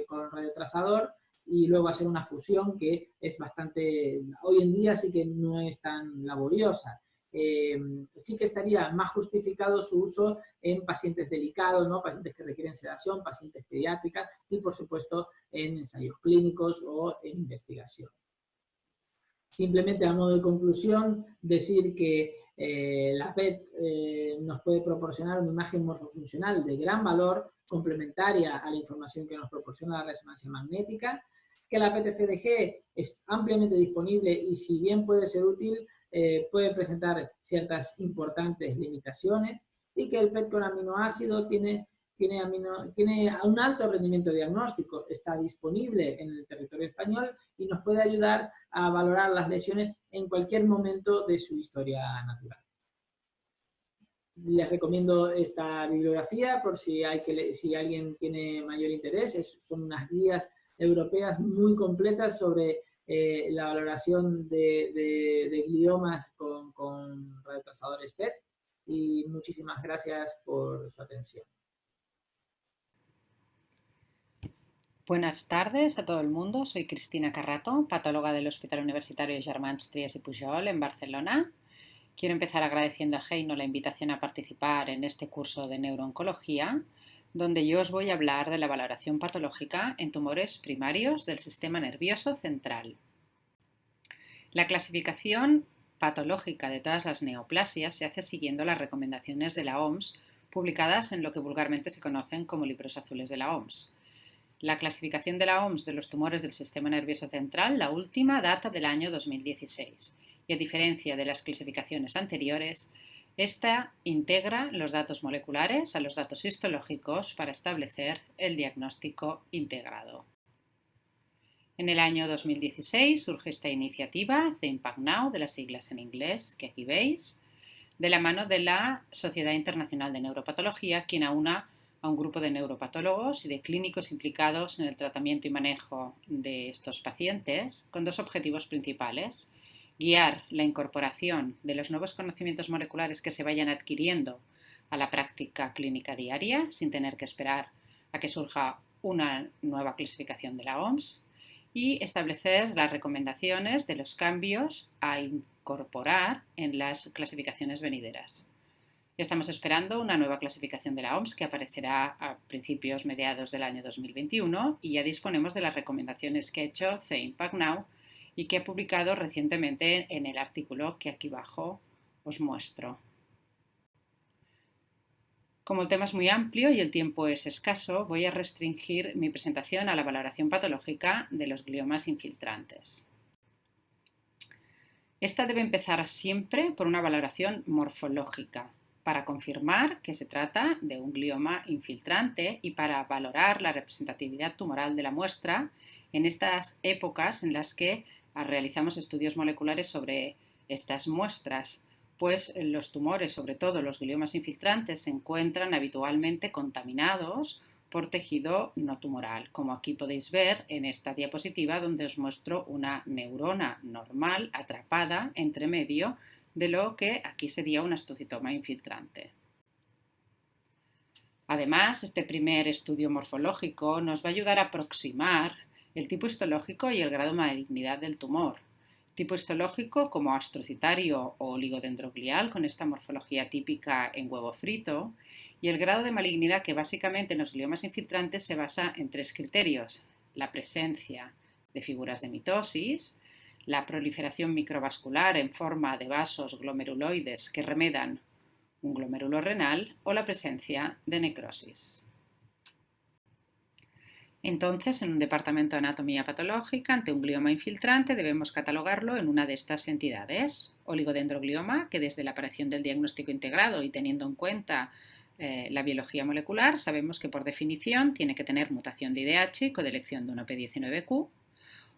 con radiotrazador y luego hacer una fusión que es bastante, hoy en día sí que no es tan laboriosa. Sí que estaría más justificado su uso en pacientes delicados, ¿no?, pacientes que requieren sedación, pacientes pediátricas y, por supuesto, en ensayos clínicos o en investigación. Simplemente a modo de conclusión, decir que la PET nos puede proporcionar una imagen morfofuncional de gran valor, complementaria a la información que nos proporciona la resonancia magnética, que la PET-FDG es ampliamente disponible y si bien puede ser útil, puede presentar ciertas importantes limitaciones, y que el PET con aminoácido tiene un alto rendimiento diagnóstico, está disponible en el territorio español y nos puede ayudar a valorar las lesiones en cualquier momento de su historia natural. Les recomiendo esta bibliografía por si alguien tiene mayor interés. Son unas guías europeas muy completas sobre la valoración de gliomas con radiotrazadores PET, y muchísimas gracias por su atención. Buenas tardes a todo el mundo. Soy Cristina Carrato, patóloga del Hospital Universitario Germans Trias y Pujol en Barcelona. Quiero empezar agradeciendo a Heino la invitación a participar en este curso de neurooncología, donde yo os voy a hablar de la valoración patológica en tumores primarios del sistema nervioso central. La clasificación patológica de todas las neoplasias se hace siguiendo las recomendaciones de la OMS, publicadas en lo que vulgarmente se conocen como libros azules de la OMS. La clasificación de la OMS de los tumores del sistema nervioso central, la última, data del año 2016. Y a diferencia de las clasificaciones anteriores, esta integra los datos moleculares a los datos histológicos para establecer el diagnóstico integrado. En el año 2016 surge esta iniciativa, The Impact Now, de las siglas en inglés que aquí veis, de la mano de la Sociedad Internacional de Neuropatología, quien aúna a un grupo de neuropatólogos y de clínicos implicados en el tratamiento y manejo de estos pacientes con dos objetivos principales: guiar la incorporación de los nuevos conocimientos moleculares que se vayan adquiriendo a la práctica clínica diaria, sin tener que esperar a que surja una nueva clasificación de la OMS, y establecer las recomendaciones de los cambios a incorporar en las clasificaciones venideras. Estamos esperando una nueva clasificación de la OMS que aparecerá a mediados del año 2021, y ya disponemos de las recomendaciones que ha hecho The Impact Now y que ha publicado recientemente en el artículo que aquí abajo os muestro. Como el tema es muy amplio y el tiempo es escaso, voy a restringir mi presentación a la valoración patológica de los gliomas infiltrantes. Esta debe empezar siempre por una valoración morfológica, para confirmar que se trata de un glioma infiltrante y para valorar la representatividad tumoral de la muestra en estas épocas en las que realizamos estudios moleculares sobre estas muestras, pues los tumores, sobre todo los gliomas infiltrantes, se encuentran habitualmente contaminados por tejido no tumoral, como aquí podéis ver en esta diapositiva, donde os muestro una neurona normal atrapada entre medio de lo que aquí sería un astrocitoma infiltrante. Además, este primer estudio morfológico nos va a ayudar a aproximar el tipo histológico y el grado de malignidad del tumor. Tipo histológico como astrocitario o oligodendroglial, con esta morfología típica en huevo frito, y el grado de malignidad, que básicamente en los gliomas infiltrantes se basa en tres criterios: la presencia de figuras de mitosis, la proliferación microvascular en forma de vasos glomeruloides que remedan un glomérulo renal, o la presencia de necrosis. Entonces, en un departamento de anatomía patológica, ante un glioma infiltrante, debemos catalogarlo en una de estas entidades: oligodendroglioma, que desde la aparición del diagnóstico integrado y teniendo en cuenta la biología molecular, sabemos que por definición tiene que tener mutación de IDH y codelección de 1p19q,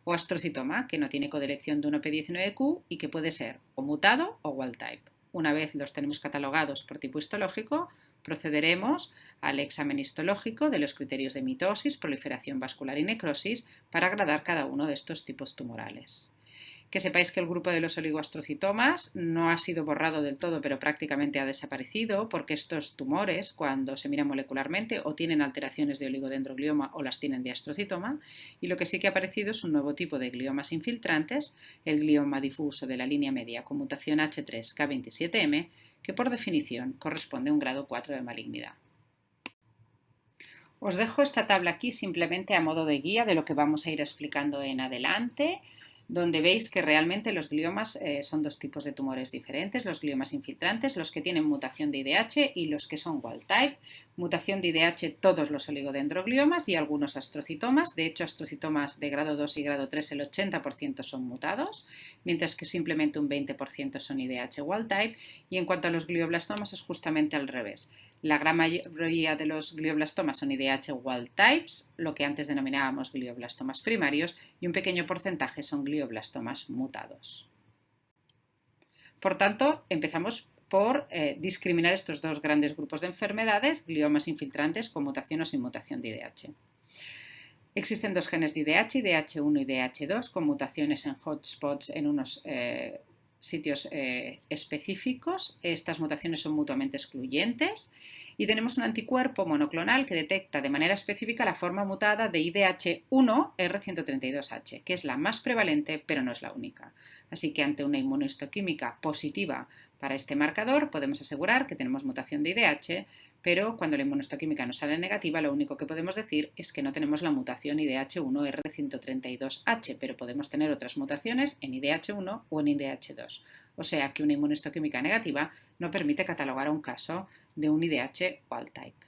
o astrocitoma, que no tiene codelección de 1p19q y que puede ser o mutado o wild type. Una vez los tenemos catalogados por tipo histológico, procederemos al examen histológico de los criterios de mitosis, proliferación vascular y necrosis para gradar cada uno de estos tipos tumorales. Que sepáis que el grupo de los oligoastrocitomas no ha sido borrado del todo, pero prácticamente ha desaparecido, porque estos tumores, cuando se miran molecularmente, o tienen alteraciones de oligodendroglioma o las tienen de astrocitoma, y lo que sí que ha aparecido es un nuevo tipo de gliomas infiltrantes, el glioma difuso de la línea media con mutación H3K27M, que por definición corresponde a un grado 4 de malignidad. Os dejo esta tabla aquí simplemente a modo de guía de lo que vamos a ir explicando en adelante, donde veis que realmente los gliomas son dos tipos de tumores diferentes: los gliomas infiltrantes, los que tienen mutación de IDH, y los que son wild type. Mutación de IDH todos los oligodendrogliomas y algunos astrocitomas. De hecho, astrocitomas de grado 2 y grado 3 el 80% son mutados, mientras que simplemente un 20% son IDH wild type. Y en cuanto a los glioblastomas es justamente al revés. La gran mayoría de los glioblastomas son IDH wild types, lo que antes denominábamos glioblastomas primarios, y un pequeño porcentaje son glioblastomas mutados. Por tanto, empezamos por discriminar estos dos grandes grupos de enfermedades: gliomas infiltrantes con mutación o sin mutación de IDH. Existen dos genes de IDH, IDH1 y IDH2, con mutaciones en hotspots en unos sitios específicos. Estas mutaciones son mutuamente excluyentes y tenemos un anticuerpo monoclonal que detecta de manera específica la forma mutada de IDH1R132H, que es la más prevalente pero no es la única. Así que ante una inmunohistoquímica positiva para este marcador podemos asegurar que tenemos mutación de IDH, pero cuando la inmunohistoquímica nos sale negativa, lo único que podemos decir es que no tenemos la mutación IDH1R132H, pero podemos tener otras mutaciones en IDH1 o en IDH2. O sea que una inmunohistoquímica negativa no permite catalogar a un caso de un IDH wild type.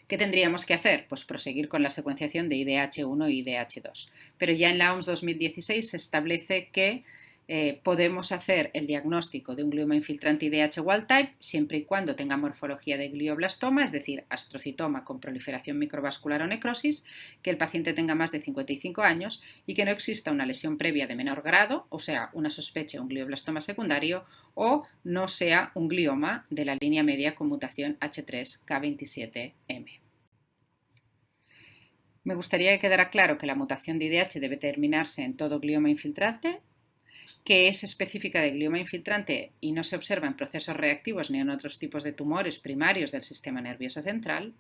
¿Qué tendríamos que hacer? Pues proseguir con la secuenciación de IDH1 y IDH2. Pero ya en la OMS 2016 se establece que podemos hacer el diagnóstico de un glioma infiltrante IDH wild type siempre y cuando tenga morfología de glioblastoma, es decir, astrocitoma con proliferación microvascular o necrosis, que el paciente tenga más de 55 años y que no exista una lesión previa de menor grado, o sea, una sospecha de un glioblastoma secundario, o no sea un glioma de la línea media con mutación H3K27M. Me gustaría que quedara claro que la mutación de IDH debe terminarse en todo glioma infiltrante, que es específica de glioma infiltrante y no se observa en procesos reactivos ni en otros tipos de tumores primarios del sistema nervioso central,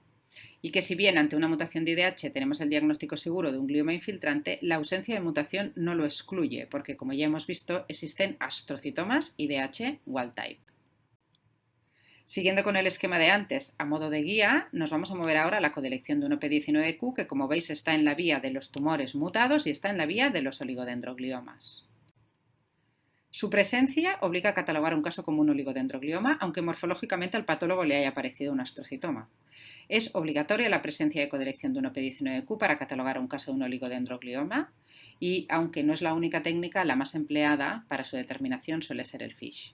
y que si bien ante una mutación de IDH tenemos el diagnóstico seguro de un glioma infiltrante, la ausencia de mutación no lo excluye, porque como ya hemos visto, existen astrocitomas IDH wild type. Siguiendo con el esquema de antes, a modo de guía, nos vamos a mover ahora a la codelección de un OP19Q que, como veis, está en la vía de los tumores mutados y está en la vía de los oligodendrogliomas. Su presencia obliga a catalogar un caso como un oligodendroglioma, aunque morfológicamente al patólogo le haya parecido un astrocitoma. Es obligatoria la presencia de codelección de un OP19Q para catalogar un caso de un oligodendroglioma y, aunque no es la única técnica, la más empleada para su determinación suele ser el FISH.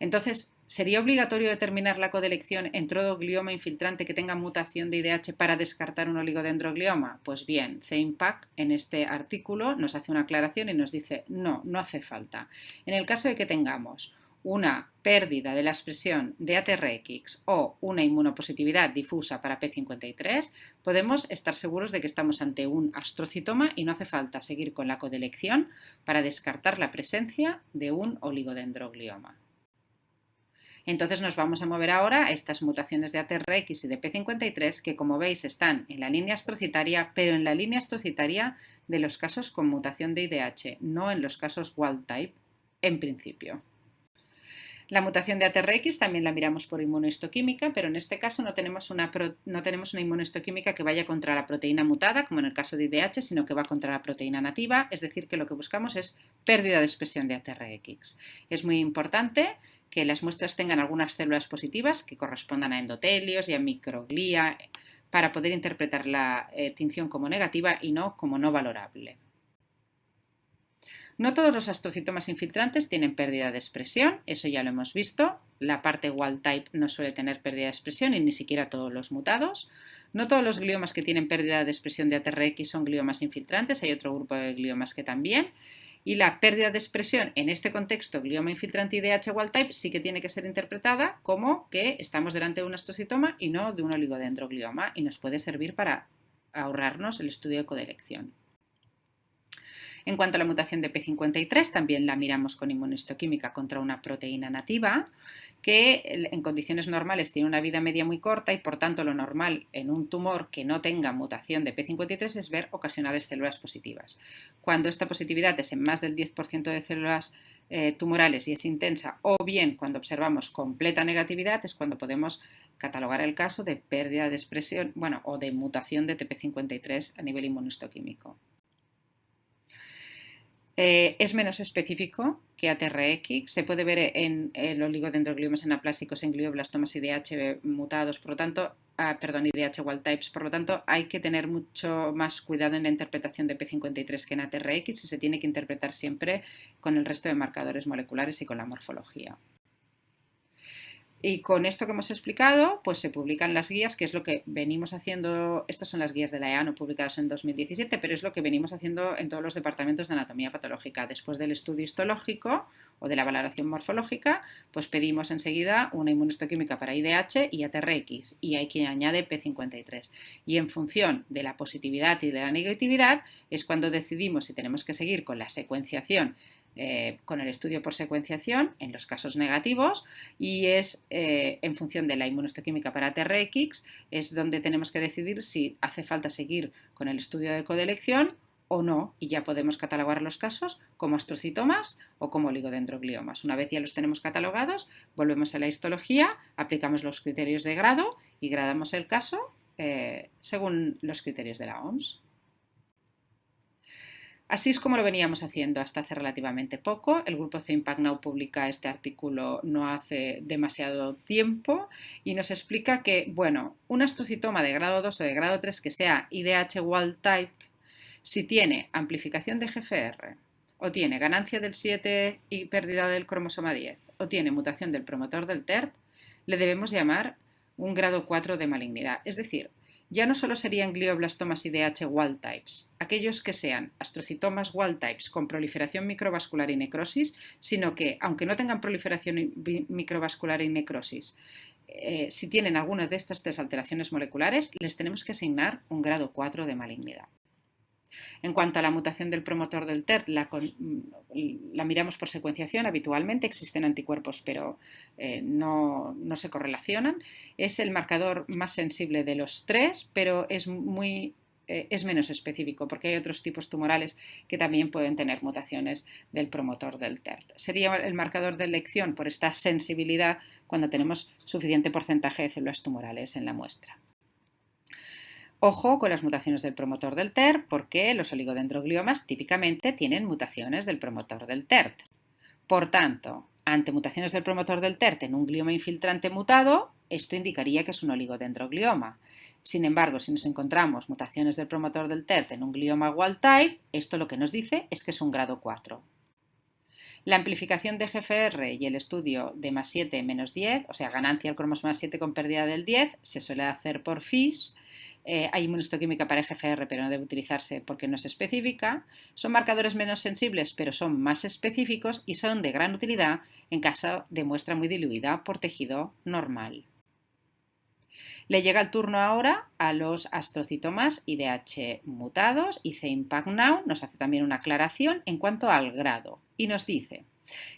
Entonces, ¿sería obligatorio determinar la codelección en todo glioma infiltrante que tenga mutación de IDH para descartar un oligodendroglioma? Pues bien, CIMPAC en este artículo nos hace una aclaración y nos dice no hace falta. En el caso de que tengamos una pérdida de la expresión de ATRX o una inmunopositividad difusa para P53, podemos estar seguros de que estamos ante un astrocitoma y no hace falta seguir con la codelección para descartar la presencia de un oligodendroglioma. Entonces nos vamos a mover ahora a estas mutaciones de ATRX y de P53 que, como veis, están en la línea astrocitaria, pero en la línea astrocitaria de los casos con mutación de IDH, no en los casos wild type en principio. La mutación de ATRX también la miramos por inmunohistoquímica, pero en este caso no tenemos una inmunohistoquímica que vaya contra la proteína mutada, como en el caso de IDH, sino que va contra la proteína nativa, es decir, que lo que buscamos es pérdida de expresión de ATRX. Es muy importante que las muestras tengan algunas células positivas que correspondan a endotelios y a microglía para poder interpretar la tinción como negativa y no como no valorable. No todos los astrocitomas infiltrantes tienen pérdida de expresión, eso ya lo hemos visto. La parte wild type no suele tener pérdida de expresión y ni siquiera todos los mutados. No todos los gliomas que tienen pérdida de expresión de ATRX son gliomas infiltrantes, hay otro grupo de gliomas que también. Y la pérdida de expresión en este contexto, glioma infiltrante IDH wild type, sí que tiene que ser interpretada como que estamos delante de un astrocitoma y no de un oligodendroglioma y nos puede servir para ahorrarnos el estudio de codelección. En cuanto a la mutación de P53, también la miramos con inmunohistoquímica contra una proteína nativa que en condiciones normales tiene una vida media muy corta y por tanto lo normal en un tumor que no tenga mutación de P53 es ver ocasionales células positivas. Cuando esta positividad es en más del 10% de células tumorales y es intensa, o bien cuando observamos completa negatividad es cuando podemos catalogar el caso de pérdida de expresión o de mutación de TP53 a nivel inmunohistoquímico. Es menos específico que ATRX, se puede ver en el oligodendrogliomas anaplásicos en glioblastomas IDH mutados, IDH wild types, por lo tanto hay que tener mucho más cuidado en la interpretación de P53 que en ATRX y se tiene que interpretar siempre con el resto de marcadores moleculares y con la morfología. Y con esto que hemos explicado, pues se publican las guías, que es lo que venimos haciendo. Estas son las guías de la EANO publicadas en 2017, pero es lo que venimos haciendo en todos los departamentos de anatomía patológica. Después del estudio histológico o de la valoración morfológica, pues pedimos enseguida una inmunohistoquímica para IDH y ATRX, y hay quien añade P53. Y en función de la positividad y de la negatividad es cuando decidimos si tenemos que seguir con la secuenciación, con el estudio por secuenciación en los casos negativos, y es en función de la inmunohistoquímica para TRX es donde tenemos que decidir si hace falta seguir con el estudio de codelección o no, y ya podemos catalogar los casos como astrocitomas o como oligodendrogliomas. Una vez ya los tenemos catalogados, volvemos a la histología, aplicamos los criterios de grado y gradamos el caso según los criterios de la OMS. Así es como lo veníamos haciendo hasta hace relativamente poco. El grupo Impact Now publica este artículo no hace demasiado tiempo y nos explica que, bueno, un astrocitoma de grado 2 o de grado 3 que sea IDH wild type, si tiene amplificación de GFR o tiene ganancia del 7 y pérdida del cromosoma 10 o tiene mutación del promotor del TERT, le debemos llamar un grado 4 de malignidad. Es decir, ya no solo serían glioblastomas IDH wild types, aquellos que sean astrocitomas wild types con proliferación microvascular y necrosis, sino que, aunque no tengan proliferación microvascular y necrosis, si tienen algunas de estas tres alteraciones moleculares, les tenemos que asignar un grado 4 de malignidad. En cuanto a la mutación del promotor del TERT, la miramos por secuenciación habitualmente, existen anticuerpos pero no se correlacionan. Es el marcador más sensible de los tres, pero es menos específico porque hay otros tipos tumorales que también pueden tener mutaciones del promotor del TERT. Sería el marcador de elección por esta sensibilidad cuando tenemos suficiente porcentaje de células tumorales en la muestra. Ojo con las mutaciones del promotor del TERT porque los oligodendrogliomas típicamente tienen mutaciones del promotor del TERT. Por tanto, ante mutaciones del promotor del TERT en un glioma infiltrante mutado, esto indicaría que es un oligodendroglioma. Sin embargo, si nos encontramos mutaciones del promotor del TERT en un glioma wild type, esto lo que nos dice es que es un grado 4. La amplificación de GFR y el estudio de más 7 menos 10, o sea, ganancia al cromosoma 7 con pérdida del 10, se suele hacer por FISH. Hay inmunohistoquímica para GFR, pero no debe utilizarse porque no es específica. Son marcadores menos sensibles, pero son más específicos y son de gran utilidad en caso de muestra muy diluida por tejido normal. Le llega el turno ahora a los astrocitomas IDH mutados y Impact Now nos hace también una aclaración en cuanto al grado y nos dice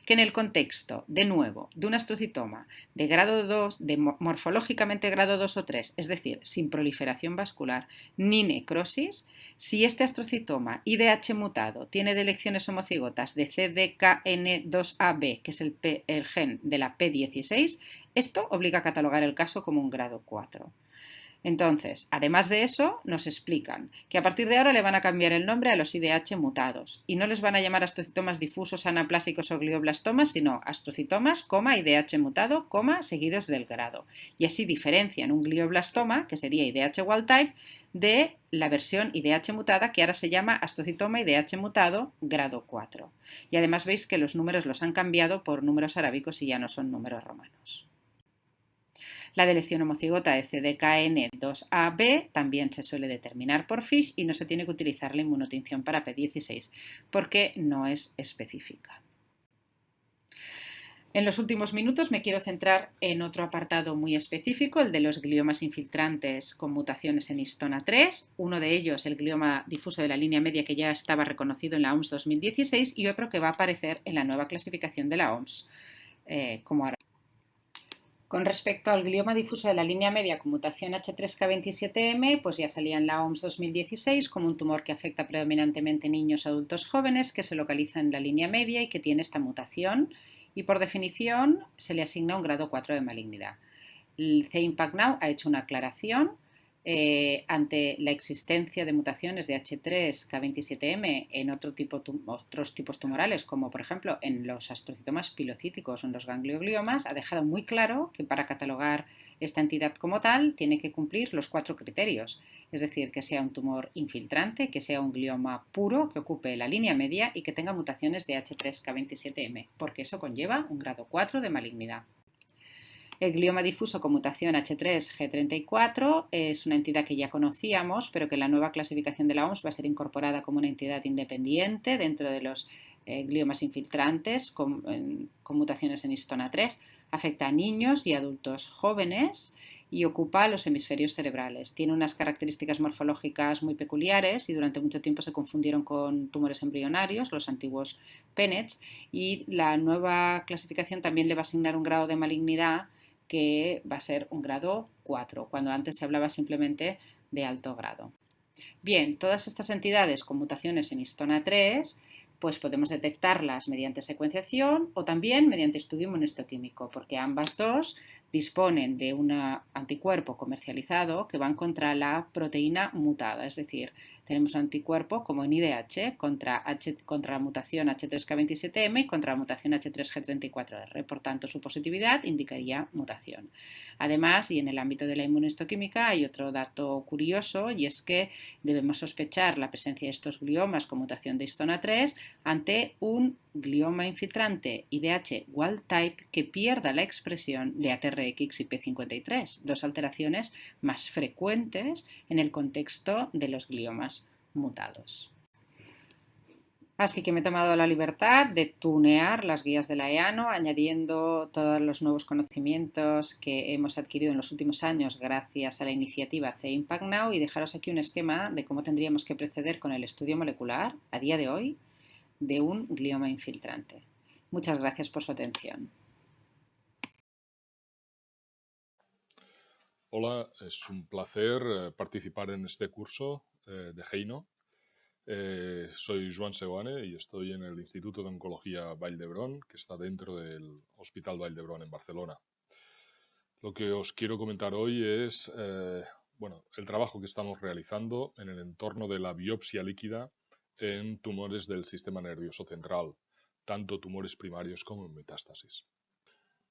que en el contexto, de nuevo, de un astrocitoma de grado 2, de morfológicamente grado 2 o 3, es decir, sin proliferación vascular ni necrosis, si este astrocitoma IDH mutado tiene delecciones homocigotas de CDKN2AB, que es el gen de la P16, esto obliga a catalogar el caso como un grado 4. Entonces, además de eso, nos explican que a partir de ahora le van a cambiar el nombre a los IDH mutados y no les van a llamar astrocitomas difusos, anaplásicos o glioblastomas, sino astrocitomas, IDH mutado, seguidos del grado. Y así diferencian un glioblastoma, que sería IDH wild type, de la versión IDH mutada, que ahora se llama astrocitoma IDH mutado grado 4. Y además veis que los números los han cambiado por números arábicos y ya no son números romanos. La delección homocigota de CDKN2AB también se suele determinar por FISH y no se tiene que utilizar la inmunotinción para P16 porque no es específica. En los últimos minutos me quiero centrar en otro apartado muy específico, el de los gliomas infiltrantes con mutaciones en histona 3, uno de ellos el glioma difuso de la línea media que ya estaba reconocido en la OMS 2016 y otro que va a aparecer en la nueva clasificación de la OMS, como ahora. Con respecto al glioma difuso de la línea media con mutación H3K27M, pues ya salía en la OMS 2016 como un tumor que afecta predominantemente niños, adultos jóvenes, que se localiza en la línea media y que tiene esta mutación y por definición se le asigna un grado 4 de malignidad. El Impact Now ha hecho una aclaración ante la existencia de mutaciones de H3K27M en otros tipos tumorales, como por ejemplo en los astrocitomas pilocíticos o en los gangliogliomas, ha dejado muy claro que para catalogar esta entidad como tal tiene que cumplir los 4 criterios, es decir, que sea un tumor infiltrante, que sea un glioma puro, que ocupe la línea media y que tenga mutaciones de H3K27M, porque eso conlleva un grado 4 de malignidad. El glioma difuso con mutación H3G34 es una entidad que ya conocíamos, pero que en la nueva clasificación de la OMS va a ser incorporada como una entidad independiente dentro de los gliomas infiltrantes con mutaciones en histona 3. Afecta a niños y adultos jóvenes y ocupa los hemisferios cerebrales. Tiene unas características morfológicas muy peculiares y durante mucho tiempo se confundieron con tumores embrionarios, los antiguos PENETs, y la nueva clasificación también le va a asignar un grado de malignidad que va a ser un grado 4, cuando antes se hablaba simplemente de alto grado. Bien, todas estas entidades con mutaciones en histona 3 pues podemos detectarlas mediante secuenciación o también mediante estudio inmunohistoquímico, porque ambas dos disponen de un anticuerpo comercializado que van contra la proteína mutada, es decir, tenemos un anticuerpo como en IDH contra la mutación H3K27M y contra la mutación H3G34R. Por tanto, su positividad indicaría mutación. Además, y en el ámbito de la inmunohistoquímica hay otro dato curioso, y es que debemos sospechar la presencia de estos gliomas con mutación de histona 3 ante un glioma infiltrante IDH wild type que pierda la expresión de ATRX y P53, dos alteraciones más frecuentes en el contexto de los gliomas mutados. Así que me he tomado la libertad de tunear las guías de la EANO, añadiendo todos los nuevos conocimientos que hemos adquirido en los últimos años gracias a la iniciativa C-Impact Now, y dejaros aquí un esquema de cómo tendríamos que proceder con el estudio molecular a día de hoy de un glioma infiltrante. Muchas gracias por su atención. Hola, es un placer participar en este curso de Heino. Soy Joan Seguane y estoy en el Instituto de Oncología Vall d'Hebron, que está dentro del Hospital Vall d'Hebron en Barcelona. Lo que os quiero comentar hoy es el trabajo que estamos realizando en el entorno de la biopsia líquida en tumores del sistema nervioso central, tanto tumores primarios como en metástasis.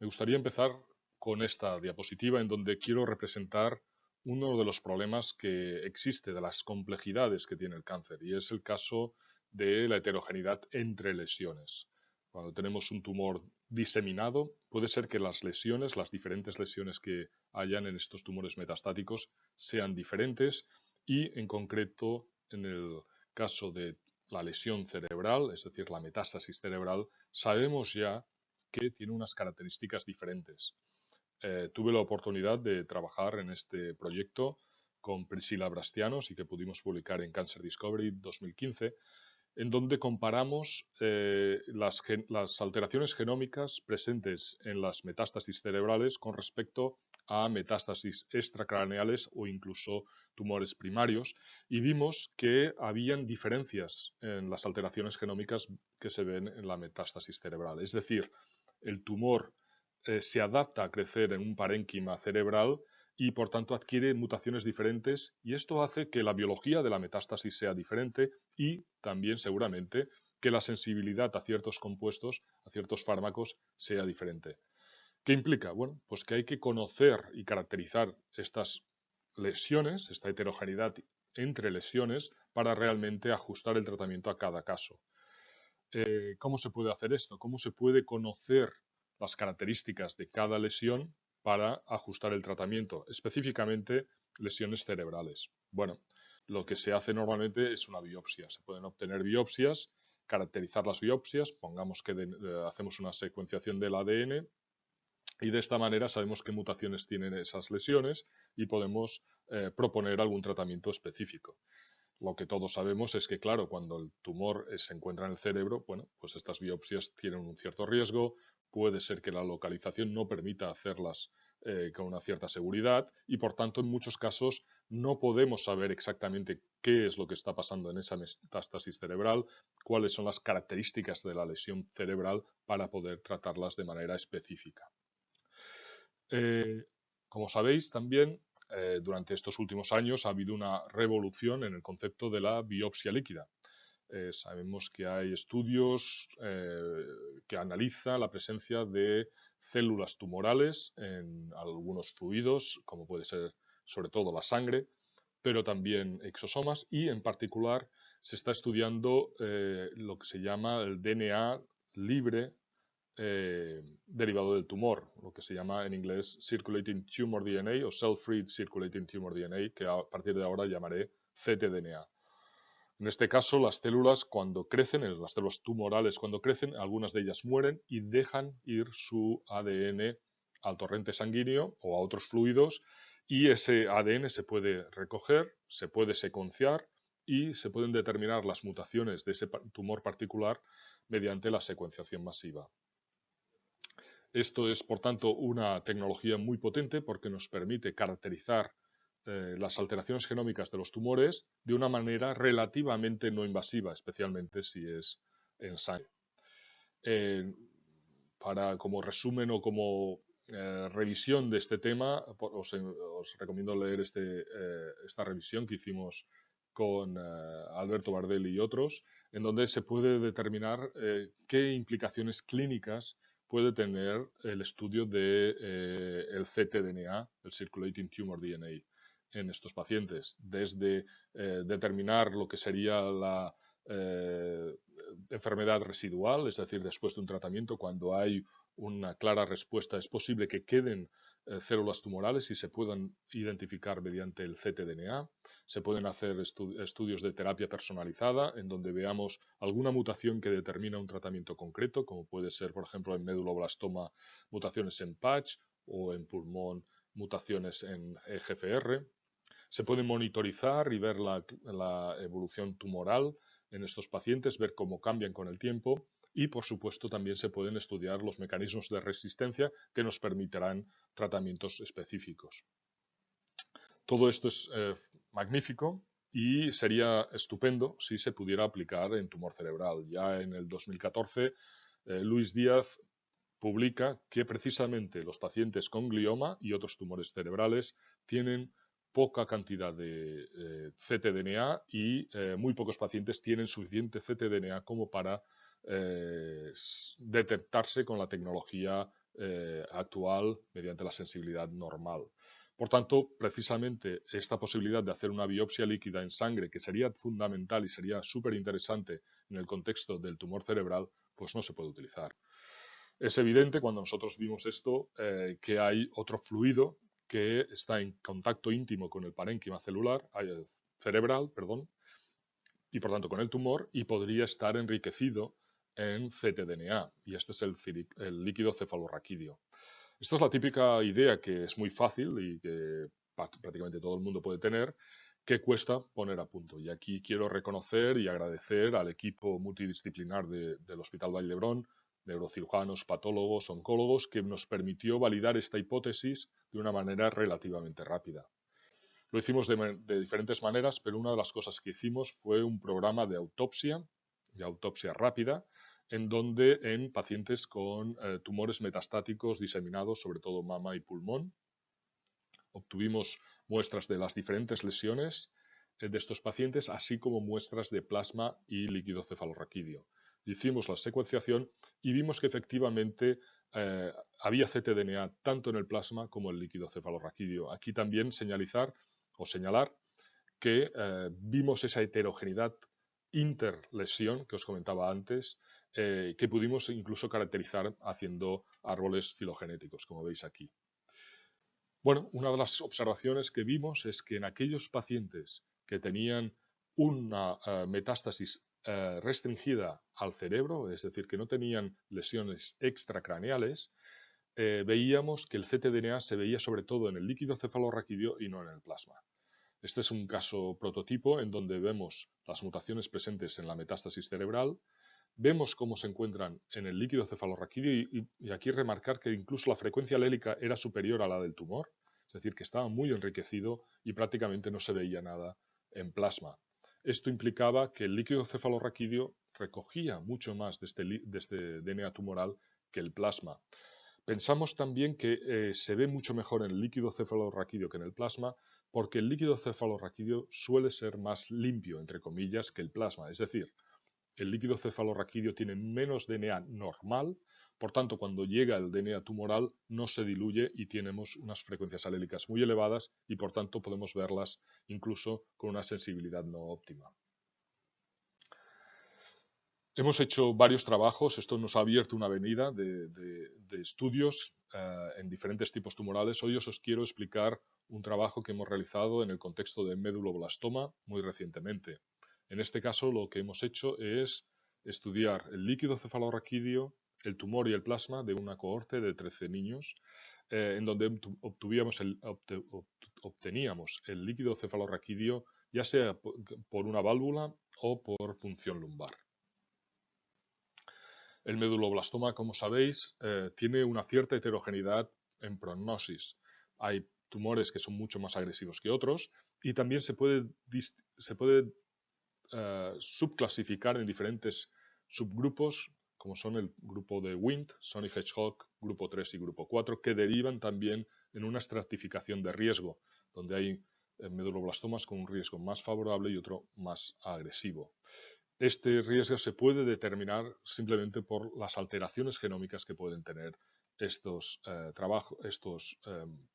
Me gustaría empezar con esta diapositiva en donde quiero representar uno de los problemas que existe, de las complejidades que tiene el cáncer, y es el caso de la heterogeneidad entre lesiones. Cuando tenemos un tumor diseminado, puede ser que las lesiones, las diferentes lesiones que hayan en estos tumores metastáticos sean diferentes, y en concreto en el caso de la lesión cerebral, es decir, la metástasis cerebral, sabemos ya que tiene unas características diferentes. Tuve la oportunidad de trabajar en este proyecto con Priscila Brastianos y que pudimos publicar en Cancer Discovery 2015, en donde comparamos las alteraciones genómicas presentes en las metástasis cerebrales con respecto a metástasis extracraneales o incluso tumores primarios, y vimos que habían diferencias en las alteraciones genómicas que se ven en la metástasis cerebral. Es decir, el tumor se adapta a crecer en un parénquima cerebral y por tanto adquiere mutaciones diferentes, y esto hace que la biología de la metástasis sea diferente y también seguramente que la sensibilidad a ciertos compuestos, a ciertos fármacos, sea diferente. ¿Qué implica? Bueno, pues que hay que conocer y caracterizar estas lesiones, esta heterogeneidad entre lesiones, para realmente ajustar el tratamiento a cada caso. ¿Cómo se puede hacer esto? ¿Cómo se puede conocer las características de cada lesión para ajustar el tratamiento, específicamente lesiones cerebrales? Bueno, lo que se hace normalmente es una biopsia. Se pueden obtener biopsias, caracterizar las biopsias, pongamos que hacemos una secuenciación del ADN, y de esta manera sabemos qué mutaciones tienen esas lesiones y podemos proponer algún tratamiento específico. Lo que todos sabemos es que, claro, cuando el tumor se encuentra en el cerebro, bueno, pues estas biopsias tienen un cierto riesgo, puede ser que la localización no permita hacerlas con una cierta seguridad, y por tanto en muchos casos no podemos saber exactamente qué es lo que está pasando en esa metástasis cerebral, cuáles son las características de la lesión cerebral para poder tratarlas de manera específica. Como sabéis también, durante estos últimos años ha habido una revolución en el concepto de la biopsia líquida. Sabemos que hay estudios que analizan la presencia de células tumorales en algunos fluidos, como puede ser sobre todo la sangre, pero también exosomas, y en particular se está estudiando lo que se llama el DNA libre derivado del tumor, lo que se llama en inglés Circulating Tumor DNA o Cell-Free Circulating Tumor DNA, que a partir de ahora llamaré ctDNA. En este caso, las células cuando crecen, las células tumorales cuando crecen, algunas de ellas mueren y dejan ir su ADN al torrente sanguíneo o a otros fluidos, y ese ADN se puede recoger, se puede secuenciar y se pueden determinar las mutaciones de ese tumor particular mediante la secuenciación masiva. Esto es, por tanto, una tecnología muy potente porque nos permite caracterizar las alteraciones genómicas de los tumores de una manera relativamente no invasiva, especialmente si es en sangre. Como resumen o como revisión de este tema, os recomiendo leer esta revisión que hicimos con Alberto Bardelli y otros, en donde se puede determinar qué implicaciones clínicas puede tener el estudio del ctDNA, el Circulating Tumor DNA, en estos pacientes, desde determinar lo que sería la enfermedad residual, es decir, después de un tratamiento, cuando hay una clara respuesta, es posible que queden células tumorales y se puedan identificar mediante el ctDNA. Se pueden hacer estudios de terapia personalizada en donde veamos alguna mutación que determina un tratamiento concreto, como puede ser, por ejemplo, en meduloblastoma, mutaciones en Patch, o en pulmón, mutaciones en EGFR. Se puede monitorizar y ver la evolución tumoral en estos pacientes, ver cómo cambian con el tiempo, y por supuesto también se pueden estudiar los mecanismos de resistencia que nos permitirán tratamientos específicos. Todo esto es magnífico y sería estupendo si se pudiera aplicar en tumor cerebral. Ya en el 2014 Luis Díaz publica que precisamente los pacientes con glioma y otros tumores cerebrales tienen poca cantidad de ctDNA y muy pocos pacientes tienen suficiente ctDNA como para detectarse con la tecnología actual mediante la sensibilidad normal. Por tanto, precisamente esta posibilidad de hacer una biopsia líquida en sangre, que sería fundamental y sería súper interesante en el contexto del tumor cerebral, pues no se puede utilizar. Es evidente cuando nosotros vimos esto que hay otro fluido que está en contacto íntimo con el parénquima cerebral, y por tanto con el tumor, y podría estar enriquecido en ctDNA, y este es el líquido cefalorraquídeo. Esta es la típica idea que es muy fácil y que prácticamente todo el mundo puede tener, que cuesta poner a punto. Y aquí quiero reconocer y agradecer al equipo multidisciplinar del Hospital Vall d'Hebron, neurocirujanos, patólogos, oncólogos, que nos permitió validar esta hipótesis de una manera relativamente rápida. Lo hicimos de diferentes maneras, pero una de las cosas que hicimos fue un programa de autopsia rápida, en donde en pacientes con tumores metastáticos diseminados, sobre todo mama y pulmón, obtuvimos muestras de las diferentes lesiones de estos pacientes, así como muestras de plasma y líquido cefalorraquídeo. Hicimos la secuenciación y vimos que efectivamente había ctDNA tanto en el plasma como en el líquido cefalorraquídeo. Aquí también señalar que vimos esa heterogeneidad interlesión que os comentaba antes, que pudimos incluso caracterizar haciendo árboles filogenéticos, como veis aquí. Bueno, una de las observaciones que vimos es que en aquellos pacientes que tenían una metástasis restringida al cerebro, es decir, que no tenían lesiones extracraneales, veíamos que el ctDNA se veía sobre todo en el líquido cefalorraquídeo y no en el plasma. Este es un caso prototipo en donde vemos las mutaciones presentes en la metástasis cerebral, vemos cómo se encuentran en el líquido cefalorraquídeo y aquí remarcar que incluso la frecuencia alélica era superior a la del tumor, es decir, que estaba muy enriquecido y prácticamente no se veía nada en plasma. Esto implicaba que el líquido cefalorraquídeo recogía mucho más de este DNA tumoral que el plasma. Pensamos también que se ve mucho mejor en el líquido cefalorraquídeo que en el plasma, porque el líquido cefalorraquídeo suele ser más limpio, entre comillas, que el plasma. Es decir, el líquido cefalorraquídeo tiene menos DNA normal, por tanto, cuando llega el DNA tumoral no se diluye y tenemos unas frecuencias alélicas muy elevadas y, por tanto, podemos verlas incluso con una sensibilidad no óptima. Hemos hecho varios trabajos, esto nos ha abierto una avenida de estudios en diferentes tipos tumorales. Hoy os quiero explicar un trabajo que hemos realizado en el contexto de meduloblastoma muy recientemente. En este caso lo que hemos hecho es estudiar el líquido cefalorraquídeo, el tumor y el plasma de una cohorte de 13 niños, en donde obteníamos el líquido cefalorraquídeo ya sea por una válvula o por punción lumbar. El meduloblastoma, como sabéis, tiene una cierta heterogeneidad en prognosis. Hay tumores que son mucho más agresivos que otros y también se puede subclasificar en diferentes subgrupos, como son el grupo de Wnt, Sonic Hedgehog, grupo 3 y grupo 4, que derivan también en una estratificación de riesgo, donde hay meduloblastomas con un riesgo más favorable y otro más agresivo. Este riesgo se puede determinar simplemente por las alteraciones genómicas que pueden tener estos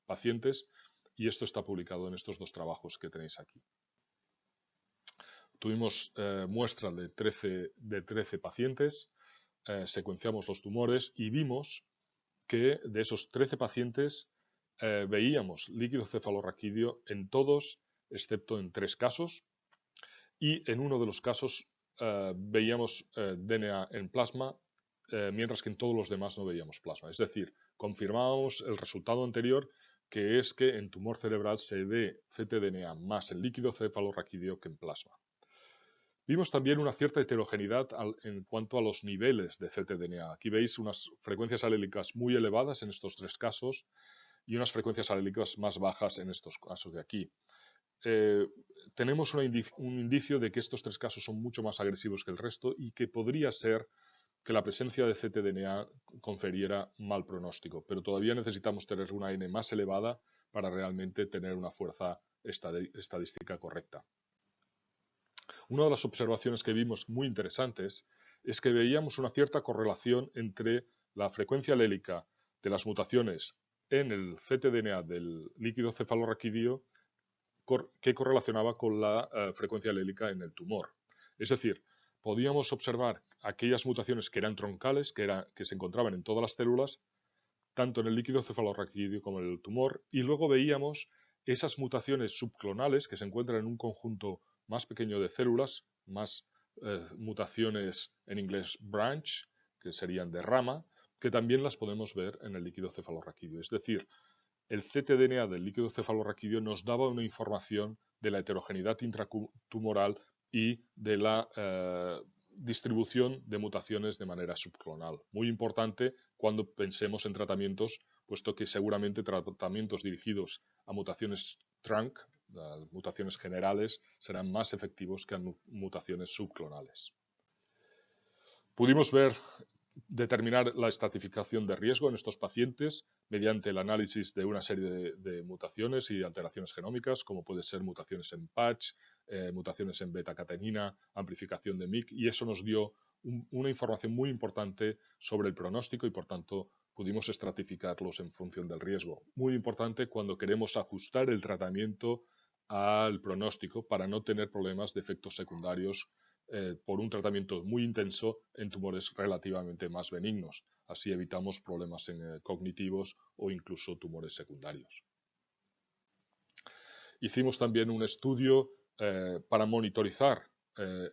pacientes, y esto está publicado en estos dos trabajos que tenéis aquí. Tuvimos muestras de 13 pacientes, secuenciamos los tumores y vimos que de esos 13 pacientes veíamos líquido cefalorraquídeo en todos, excepto en 3 casos, y en uno de los casos veíamos DNA en plasma, mientras que en todos los demás no veíamos plasma. Es decir, confirmábamos el resultado anterior, que es que en tumor cerebral se ve ctDNA más en líquido cefalorraquídeo que en plasma. Vimos también una cierta heterogeneidad en cuanto a los niveles de ctDNA. Aquí veis unas frecuencias alélicas muy elevadas en estos 3 casos y unas frecuencias alélicas más bajas en estos casos de aquí. Tenemos un indicio de que estos 3 casos son mucho más agresivos que el resto y que podría ser que la presencia de ctDNA conferiera mal pronóstico, pero todavía necesitamos tener una N más elevada para realmente tener una fuerza estadística correcta. Una de las observaciones que vimos muy interesantes es que veíamos una cierta correlación entre la frecuencia alélica de las mutaciones en el ctDNA del líquido cefalorraquídeo que correlacionaba con la frecuencia alélica en el tumor. Es decir, podíamos observar aquellas mutaciones que eran troncales, que se encontraban en todas las células, tanto en el líquido cefalorraquídeo como en el tumor, y luego veíamos esas mutaciones subclonales que se encuentran en un conjunto más pequeño de células, más mutaciones en inglés branch, que serían de rama, que también las podemos ver en el líquido cefalorraquídeo. Es decir, el ctDNA del líquido cefalorraquídeo nos daba una información de la heterogeneidad intratumoral y de la distribución de mutaciones de manera subclonal. Muy importante cuando pensemos en tratamientos, puesto que seguramente tratamientos dirigidos a mutaciones trunk, mutaciones generales, serán más efectivos que mutaciones subclonales. Pudimos determinar la estratificación de riesgo en estos pacientes mediante el análisis de una serie de mutaciones y alteraciones genómicas, como puede ser mutaciones en patch, mutaciones en beta-catenina, amplificación de MYC, y eso nos dio una información muy importante sobre el pronóstico y, por tanto, pudimos estratificarlos en función del riesgo. Muy importante cuando queremos ajustar el tratamiento al pronóstico para no tener problemas de efectos secundarios por un tratamiento muy intenso en tumores relativamente más benignos. Así evitamos problemas cognitivos o incluso tumores secundarios. Hicimos también un estudio para monitorizar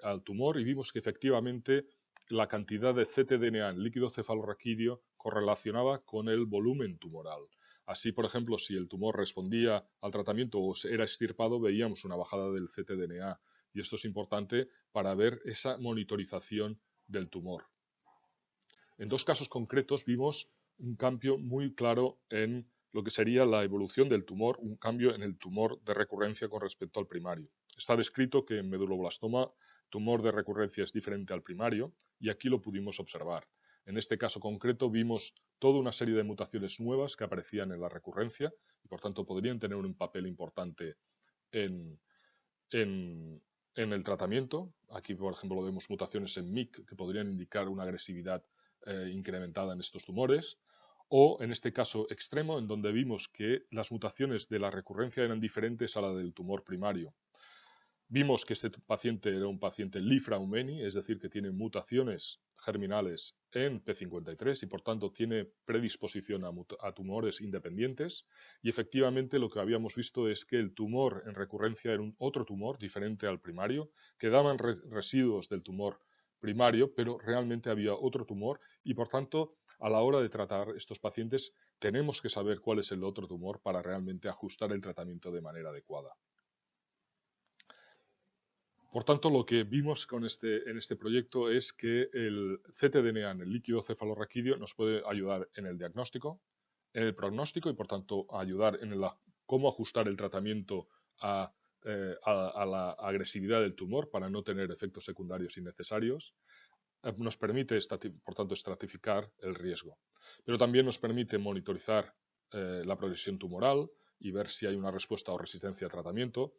al tumor y vimos que efectivamente la cantidad de ctDNA en líquido cefalorraquídeo correlacionaba con el volumen tumoral. Así, por ejemplo, si el tumor respondía al tratamiento o era extirpado, veíamos una bajada del ctDNA. Y esto es importante para ver esa monitorización del tumor. En 2 casos concretos vimos un cambio muy claro en lo que sería la evolución del tumor, un cambio en el tumor de recurrencia con respecto al primario. Está descrito que en meduloblastoma tumor de recurrencia es diferente al primario y aquí lo pudimos observar. En este caso concreto vimos toda una serie de mutaciones nuevas que aparecían en la recurrencia y por tanto podrían tener un papel importante en el tratamiento. Aquí, por ejemplo, vemos mutaciones en MYC que podrían indicar una agresividad incrementada en estos tumores. O, en este caso extremo, en donde vimos que las mutaciones de la recurrencia eran diferentes a la del tumor primario. Vimos que este paciente era un paciente Li-Fraumeni, es decir, que tiene mutaciones germinales en P53 y por tanto tiene predisposición a tumores independientes, y efectivamente lo que habíamos visto es que el tumor en recurrencia era otro tumor diferente al primario, quedaban residuos del tumor primario, pero realmente había otro tumor y por tanto a la hora de tratar estos pacientes tenemos que saber cuál es el otro tumor para realmente ajustar el tratamiento de manera adecuada. Por tanto, lo que vimos en este proyecto es que el ctDNA en el líquido cefalorraquídeo nos puede ayudar en el diagnóstico, en el pronóstico y, por tanto, ayudar en cómo ajustar el tratamiento a la agresividad del tumor para no tener efectos secundarios innecesarios. Nos permite, por tanto, estratificar el riesgo. Pero también nos permite monitorizar la progresión tumoral y ver si hay una respuesta o resistencia a tratamiento.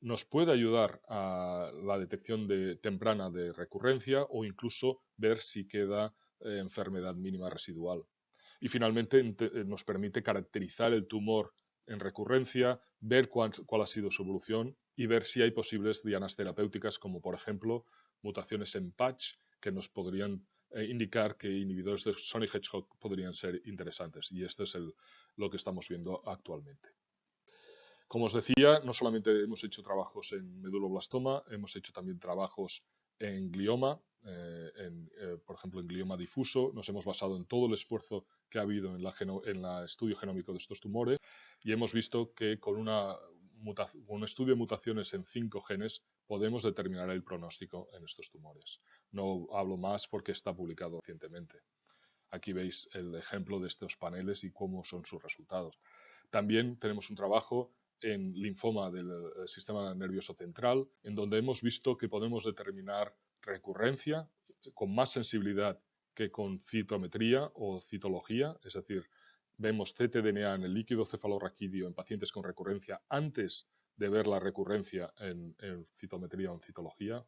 Nos puede ayudar a la detección temprana de recurrencia o incluso ver si queda enfermedad mínima residual. Y finalmente nos permite caracterizar el tumor en recurrencia, ver cuál ha sido su evolución y ver si hay posibles dianas terapéuticas como por ejemplo mutaciones en patch que nos podrían indicar que inhibidores de Sonic Hedgehog podrían ser interesantes. Y esto es lo que estamos viendo actualmente. Como os decía, no solamente hemos hecho trabajos en meduloblastoma, hemos hecho también trabajos en glioma, por ejemplo en glioma difuso. Nos hemos basado en todo el esfuerzo que ha habido en el estudio genómico de estos tumores y hemos visto que con un estudio de mutaciones en 5 genes podemos determinar el pronóstico en estos tumores. No hablo más porque está publicado recientemente. Aquí veis el ejemplo de estos paneles y cómo son sus resultados. También tenemos un trabajo en linfoma del sistema nervioso central, en donde hemos visto que podemos determinar recurrencia con más sensibilidad que con citometría o citología, es decir, vemos ctDNA en el líquido cefalorraquídeo en pacientes con recurrencia antes de ver la recurrencia en citometría o en citología.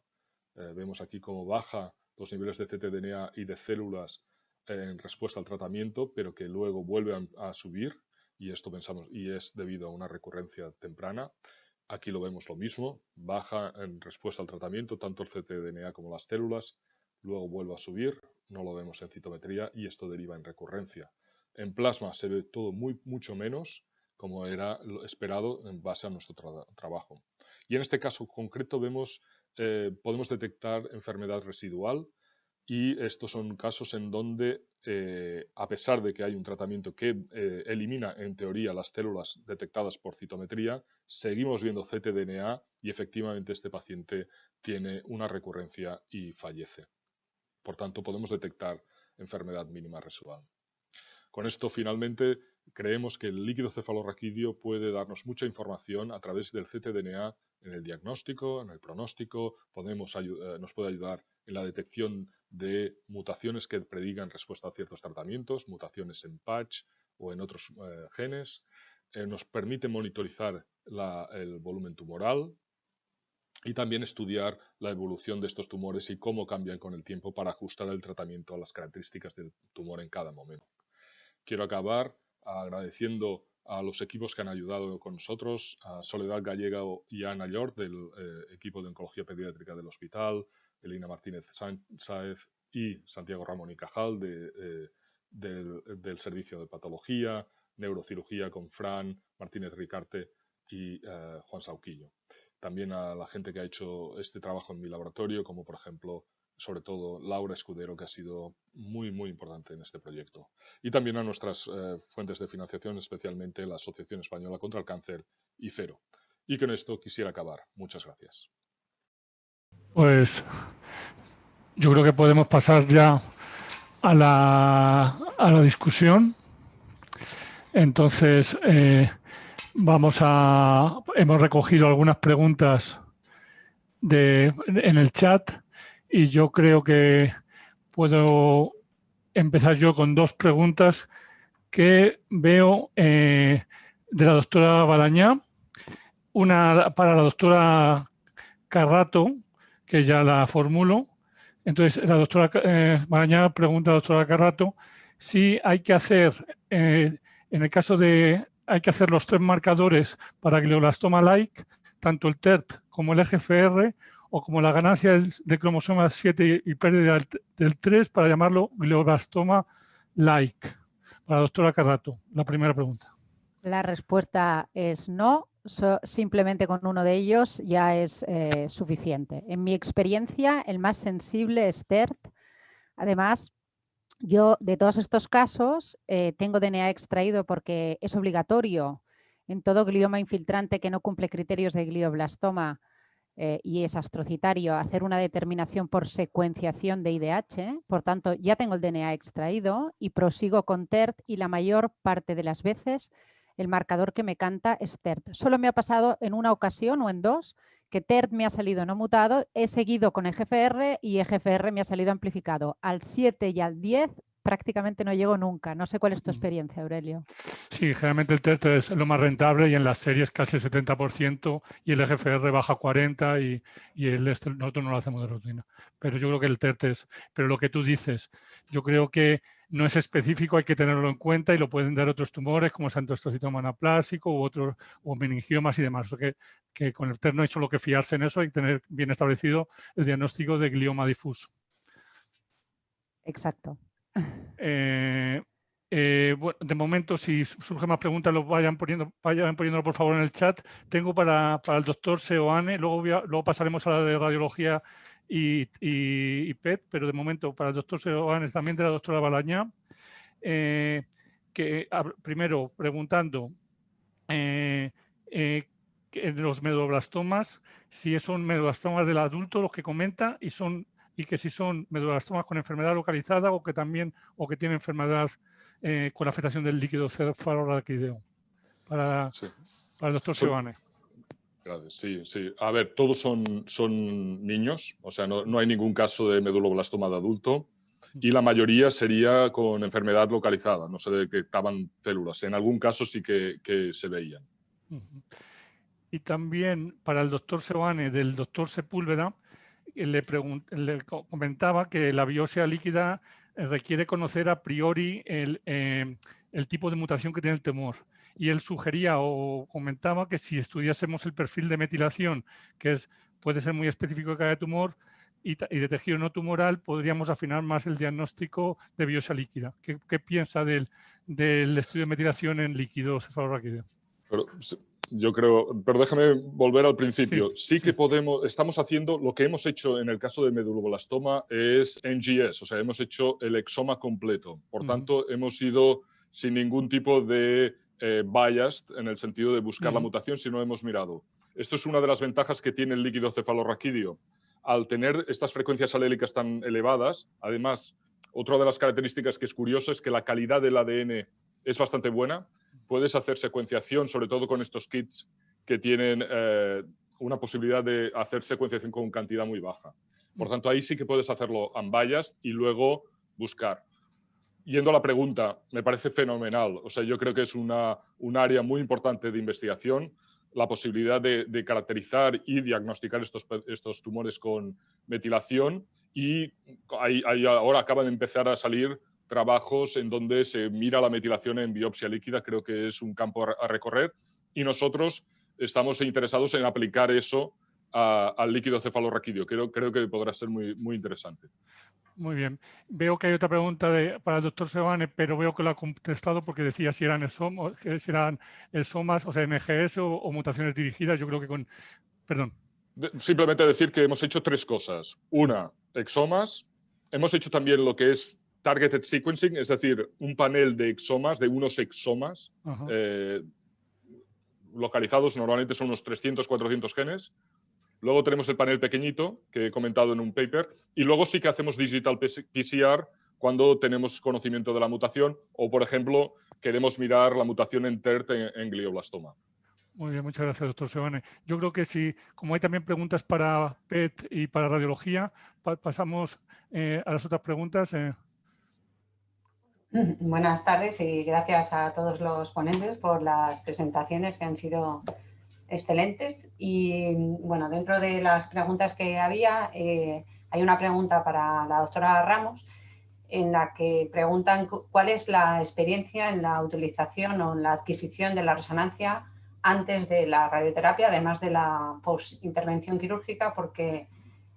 Vemos aquí cómo baja los niveles de ctDNA y de células en respuesta al tratamiento, pero que luego vuelven a subir. Y esto pensamos, y es debido a una recurrencia temprana. Aquí lo vemos lo mismo, baja en respuesta al tratamiento, tanto el ctDNA como las células, luego vuelve a subir, no lo vemos en citometría y esto deriva en recurrencia. En plasma se ve todo mucho menos, como era lo esperado en base a nuestro trabajo. Y en este caso concreto podemos detectar enfermedad residual. Y estos son casos en donde, a pesar de que hay un tratamiento que elimina, en teoría, las células detectadas por citometría, seguimos viendo ctDNA y efectivamente este paciente tiene una recurrencia y fallece. Por tanto, podemos detectar enfermedad mínima residual. Con esto, finalmente, creemos que el líquido cefalorraquídeo puede darnos mucha información a través del ctDNA en el diagnóstico, en el pronóstico, nos puede ayudar en la detección de mutaciones que predigan respuesta a ciertos tratamientos, mutaciones en patch o en otros genes. Nos permite monitorizar el volumen tumoral y también estudiar la evolución de estos tumores y cómo cambian con el tiempo para ajustar el tratamiento a las características del tumor en cada momento. Quiero acabar agradeciendo a los equipos que han ayudado con nosotros, a Soledad Gallego y a Ana Llort del equipo de oncología pediátrica del hospital, Elina Martínez Sáez y Santiago Ramón y Cajal del servicio de patología, neurocirugía con Fran Martínez Ricarte y Juan Sauquillo. También a la gente que ha hecho este trabajo en mi laboratorio, como por ejemplo, sobre todo Laura Escudero, que ha sido muy, muy importante en este proyecto. Y también a nuestras fuentes de financiación, especialmente la Asociación Española contra el Cáncer y FERO. Y con esto quisiera acabar. Muchas gracias. Pues yo creo que podemos pasar ya a la discusión. Entonces, hemos recogido algunas preguntas en el chat y yo creo que puedo empezar yo con 2 preguntas que veo de la doctora Balañá. Una para la doctora Carrato, que ya la formulo. Entonces, la doctora Balañá pregunta a la doctora Carrato si hay que hacer, en el caso de hay que hacer los 3 marcadores para glioblastoma-like, tanto el TERT como el EGFR o como la ganancia de cromosoma 7 y pérdida del 3 para llamarlo glioblastoma-like. Para la doctora Carrato, la primera pregunta. La respuesta es no. Simplemente con uno de ellos ya es suficiente. En mi experiencia, el más sensible es TERT. Además, yo de todos estos casos tengo DNA extraído porque es obligatorio en todo glioma infiltrante que no cumple criterios de glioblastoma y es astrocitario hacer una determinación por secuenciación de IDH. Por tanto, ya tengo el DNA extraído y prosigo con TERT y la mayor parte de las veces el marcador que me canta es TERT. Solo me ha pasado en una ocasión o en dos que TERT me ha salido no mutado, he seguido con EGFR y EGFR me ha salido amplificado. Al 7 y al 10 prácticamente no llego nunca. No sé cuál es tu experiencia, Aurelio. Sí, generalmente el TERT es lo más rentable y en las series casi el 70% y el EGFR baja 40% y nosotros no lo hacemos de rutina. Pero yo creo que el TERT es... Pero lo que tú dices, yo creo que no es específico, hay que tenerlo en cuenta y lo pueden dar otros tumores como santoestrocitoma anaplásico u otros, o meningiomas y demás. O sea que con el TERT no hay solo que fiarse en eso, hay que tener bien establecido el diagnóstico de glioma difuso. Exacto. Bueno, de momento, si surgen más preguntas, vayan poniéndolo por favor en el chat. Tengo para el doctor Seoane, luego pasaremos a la de radiología y PET, pero de momento para el doctor Seoane, también de la doctora Balañá, primero preguntando los meduloblastomas, si son meduloblastomas del adulto los que comenta y que si son meduloblastomas con enfermedad localizada o que tienen enfermedad con afectación del líquido cefalorraquídeo. Para el doctor Seoane. Gracias. Sí. A ver, todos son niños, o sea, no hay ningún caso de meduloblastoma de adulto y la mayoría sería con enfermedad localizada, no se detectaban células. En algún caso sí que se veían. Y también para el doctor Seoane, del doctor Sepúlveda, le comentaba que la biopsia líquida requiere conocer a priori el tipo de mutación que tiene el tumor. Y él sugería o comentaba que si estudiásemos el perfil de metilación, que puede ser muy específico de cada tumor, y de tejido no tumoral, podríamos afinar más el diagnóstico de biopsia líquida. ¿Qué piensa del estudio de metilación en líquido cefalorraquídeo? Yo creo, pero déjame volver al principio. Sí que estamos haciendo, lo que hemos hecho en el caso de meduloblastoma es NGS, o sea, hemos hecho el exoma completo. Por tanto, hemos ido sin ningún tipo de bias en el sentido de buscar la mutación, sino hemos mirado. Esto es una de las ventajas que tiene el líquido cefalorraquídeo. Al tener estas frecuencias alélicas tan elevadas, además, otra de las características que es curiosa es que la calidad del ADN es bastante buena. Puedes hacer secuenciación, sobre todo con estos kits que tienen una posibilidad de hacer secuenciación con cantidad muy baja. Por tanto, ahí sí que puedes hacerlo unbiased y luego buscar. Yendo a la pregunta, me parece fenomenal. O sea, yo creo que es un área muy importante de investigación, la posibilidad de caracterizar y diagnosticar estos tumores con metilación. Y ahora acaban de empezar a salir trabajos en donde se mira la metilación en biopsia líquida, creo que es un campo a recorrer y nosotros estamos interesados en aplicar eso al líquido cefalorraquídeo. Creo que podrá ser muy, muy interesante. Muy bien. Veo que hay otra pregunta para el doctor Seoane, pero veo que lo ha contestado porque decía si eran exomas, o sea, NGS o mutaciones dirigidas. Yo creo que con... Perdón. Simplemente decir que hemos hecho tres cosas. Una, exomas. Hemos hecho también lo que es targeted sequencing, es decir, un panel de exomas, de unos exomas localizados, normalmente son unos 300, 400 genes. Luego tenemos el panel pequeñito, que he comentado en un paper, y luego sí que hacemos digital PCR cuando tenemos conocimiento de la mutación o, por ejemplo, queremos mirar la mutación en TERT en glioblastoma. Muy bien, muchas gracias, doctor Seoane. Yo creo que como hay también preguntas para PET y para radiología, pasamos a las otras preguntas. Buenas tardes y gracias a todos los ponentes por las presentaciones que han sido excelentes. Y bueno, dentro de las preguntas que había, hay una pregunta para la doctora Ramos en la que preguntan cuál es la experiencia en la utilización o en la adquisición de la resonancia antes de la radioterapia, además de la posintervención quirúrgica, porque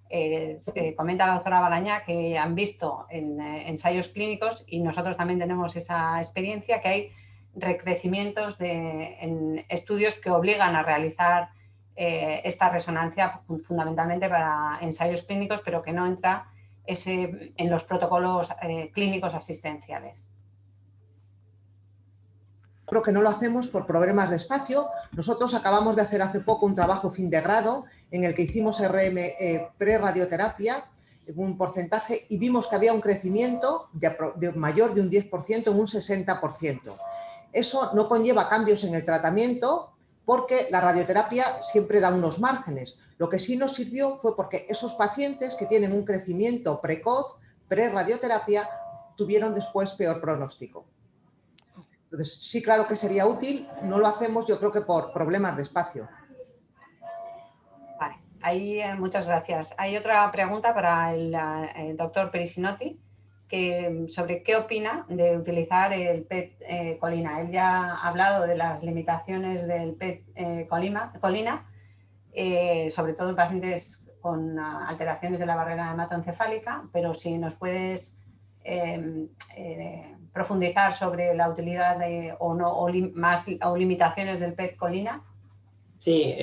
se comenta la doctora Balañá que han visto en ensayos clínicos, y nosotros también tenemos esa experiencia, que hay recrecimientos en estudios que obligan a realizar esta resonancia fundamentalmente para ensayos clínicos, pero que no entra en los protocolos clínicos asistenciales. Creo que no lo hacemos por problemas de espacio. Nosotros acabamos de hacer hace poco un trabajo fin de grado en el que hicimos pre-radioterapia en un porcentaje y vimos que había un crecimiento de mayor de un 10% en un 60%. Eso no conlleva cambios en el tratamiento porque la radioterapia siempre da unos márgenes. Lo que sí nos sirvió fue porque esos pacientes que tienen un crecimiento precoz, pre-radioterapia, tuvieron después peor pronóstico. Entonces, sí, claro que sería útil, no lo hacemos yo creo que por problemas de espacio. Vale, ahí muchas gracias. Hay otra pregunta para el doctor Perisinotti sobre qué opina de utilizar el PET colina. Él ya ha hablado de las limitaciones del PET colina, sobre todo en pacientes con alteraciones de la barrera hematoencefálica, pero si nos puedes profundizar sobre la utilidad o limitaciones del PET colina. Sí,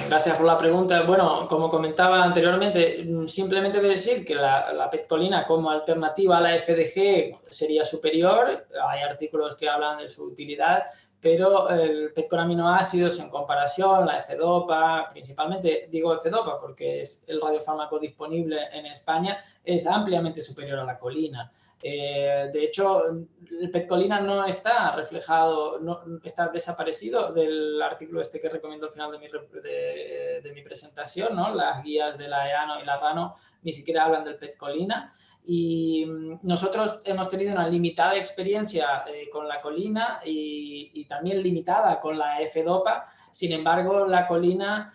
gracias por la pregunta. Bueno, como comentaba anteriormente, simplemente decir que la PET colina como alternativa a la FDG sería superior. Hay artículos que hablan de su utilidad, pero el PET con aminoácidos en comparación, la F-Dopa, principalmente digo F-Dopa porque es el radiofármaco disponible en España, es ampliamente superior a la colina. De hecho, el PET colina no está reflejado, no está desaparecido del artículo este que recomiendo al final de mi presentación, ¿no? Las guías de la EANO y la RANO ni siquiera hablan del PET colina. Y nosotros hemos tenido una limitada experiencia con la colina y también limitada con la F-Dopa. Sin embargo, la colina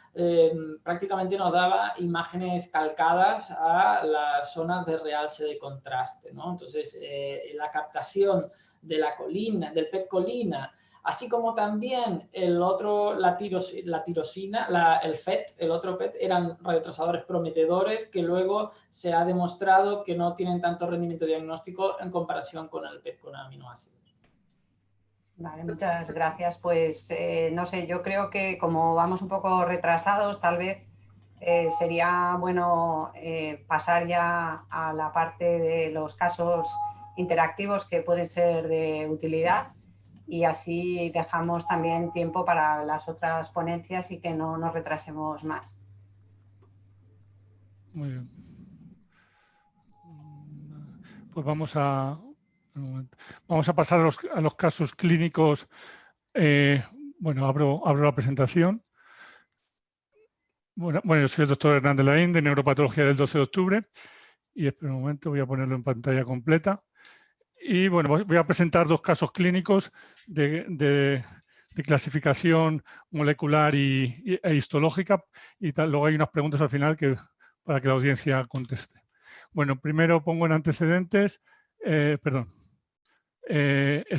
prácticamente nos daba imágenes calcadas a las zonas de realce de contraste, ¿no? Entonces, la captación de la colina, del PET colina, así como también la tirosina, el FET, el otro PET, eran radiotrasadores prometedores que luego se ha demostrado que no tienen tanto rendimiento diagnóstico en comparación con el PET con aminoácidos. Vale, muchas gracias. Pues no sé, yo creo que como vamos un poco retrasados, tal vez sería bueno pasar ya a la parte de los casos interactivos que pueden ser de utilidad y así dejamos también tiempo para las otras ponencias y que no nos retrasemos más. Muy bien. Pues vamos a pasar a los casos clínicos. Bueno, abro la presentación. Bueno, yo soy el doctor Hernández Laín, de Neuropatología del 12 de octubre. Y espera un momento, voy a ponerlo en pantalla completa. Y bueno, voy a presentar dos casos clínicos de clasificación molecular e histológica. Y luego hay unas preguntas al final para que la audiencia conteste. Bueno, primero pongo en antecedentes, es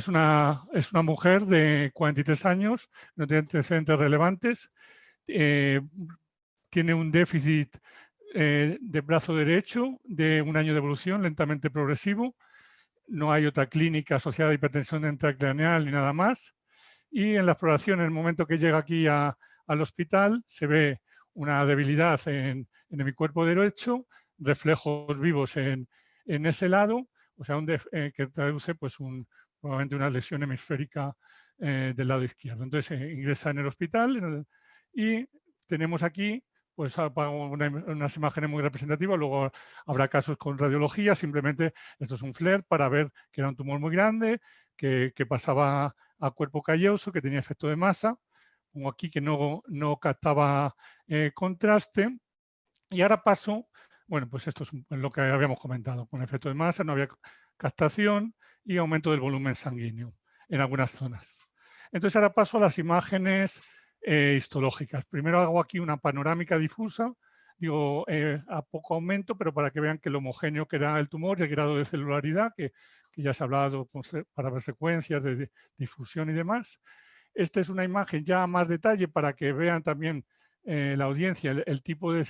una mujer de 43 años, no tiene antecedentes relevantes, tiene un déficit de brazo derecho de 1 año de evolución lentamente progresivo, no hay otra clínica asociada a hipertensión intracraneal ni nada más, y en la exploración, en el momento que llega aquí al hospital, se ve una debilidad en mi cuerpo derecho, reflejos vivos en ese lado, o sea, que traduce pues probablemente una lesión hemisférica del lado izquierdo. Entonces ingresa en el hospital y tenemos aquí pues unas imágenes muy representativas, luego habrá casos con radiología, simplemente esto es un FLAIR para ver que era un tumor muy grande, que pasaba a cuerpo calloso, que tenía efecto de masa, pongo aquí que no captaba contraste, y ahora paso, bueno, pues esto es lo que habíamos comentado, con efecto de masa, no había captación y aumento del volumen sanguíneo en algunas zonas. Entonces ahora paso a las imágenes histológicas. Primero hago aquí una panorámica difusa, digo a poco aumento, pero para que vean que lo homogéneo que era el tumor y el grado de celularidad, que ya se ha hablado para ver secuencias de difusión y demás. Esta es una imagen ya a más detalle para que vean también la audiencia el tipo de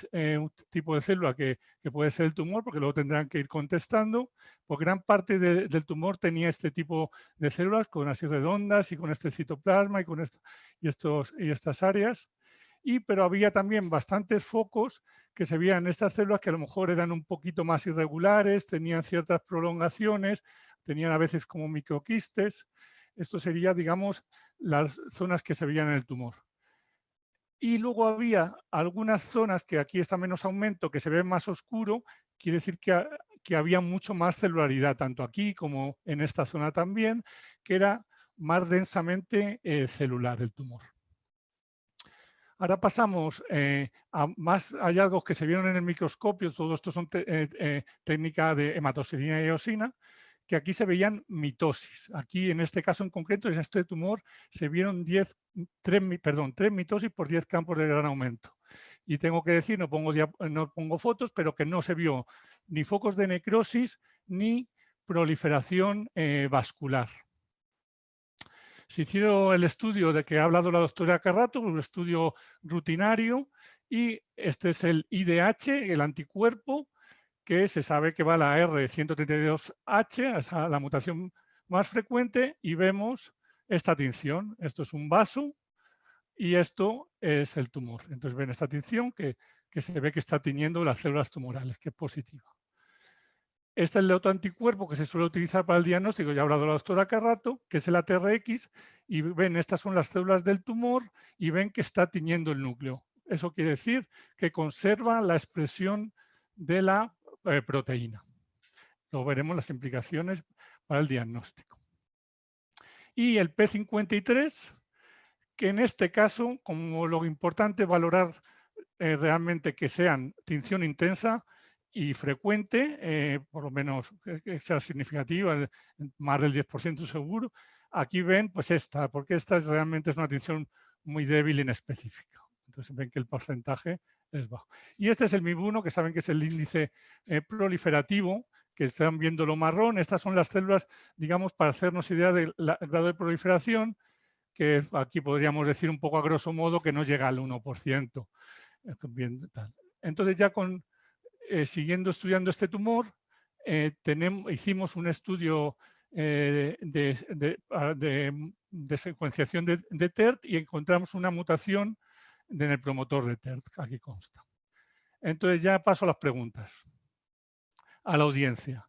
célula que puede ser el tumor, porque luego tendrán que ir contestando. Pues gran parte del tumor tenía este tipo de células con así redondas y con este citoplasma y con estas áreas. Pero había también bastantes focos que se veían en estas células que a lo mejor eran un poquito más irregulares, tenían ciertas prolongaciones, tenían a veces como microquistes. Esto sería, digamos, las zonas que se veían en el tumor. Y luego había algunas zonas que aquí está menos aumento, que se ve más oscuro, quiere decir que había mucho más celularidad, tanto aquí como en esta zona también, que era más densamente celular el tumor. Ahora pasamos a más hallazgos que se vieron en el microscopio. Todo esto son técnicas de hematoxilina y eosina, que aquí se veían mitosis. Aquí, en este caso en concreto, en este tumor, se vieron 3 mitosis por 10 campos de gran aumento. Y tengo que decir, no pongo fotos, pero que no se vio ni focos de necrosis ni proliferación vascular. Se hicieron el estudio de que ha hablado la doctora Carrato, un estudio rutinario, y este es el IDH, el anticuerpo, que se sabe que va a la R132H, es la mutación más frecuente, y vemos esta tinción. Esto es un vaso y esto es el tumor. Entonces ven esta tinción que se ve que está tiñendo las células tumorales, que es positiva. Este es el otro anticuerpo que se suele utilizar para el diagnóstico, ya ha hablado la doctora Carrato, que es el ATRX, y ven, estas son las células del tumor y ven que está tiñendo el núcleo. Eso quiere decir que conserva la expresión de la proteína. Luego veremos las implicaciones para el diagnóstico. Y el P53, que en este caso, como lo importante es valorar realmente que sean tinción intensa y frecuente, por lo menos que sea significativa, más del 10% seguro. Aquí ven pues esta, porque esta realmente es una tinción muy débil y inespecífica. Entonces ven que el porcentaje es bajo. Y este es el MIB1, que saben que es el índice proliferativo, que están viendo lo marrón. Estas son las células, digamos, para hacernos idea del grado de proliferación, que aquí podríamos decir un poco a grosso modo que no llega al 1%. Entonces ya siguiendo estudiando este tumor, hicimos un estudio de secuenciación de TERT y encontramos una mutación en el promotor de TERT, aquí consta. Entonces ya paso a las preguntas a la audiencia.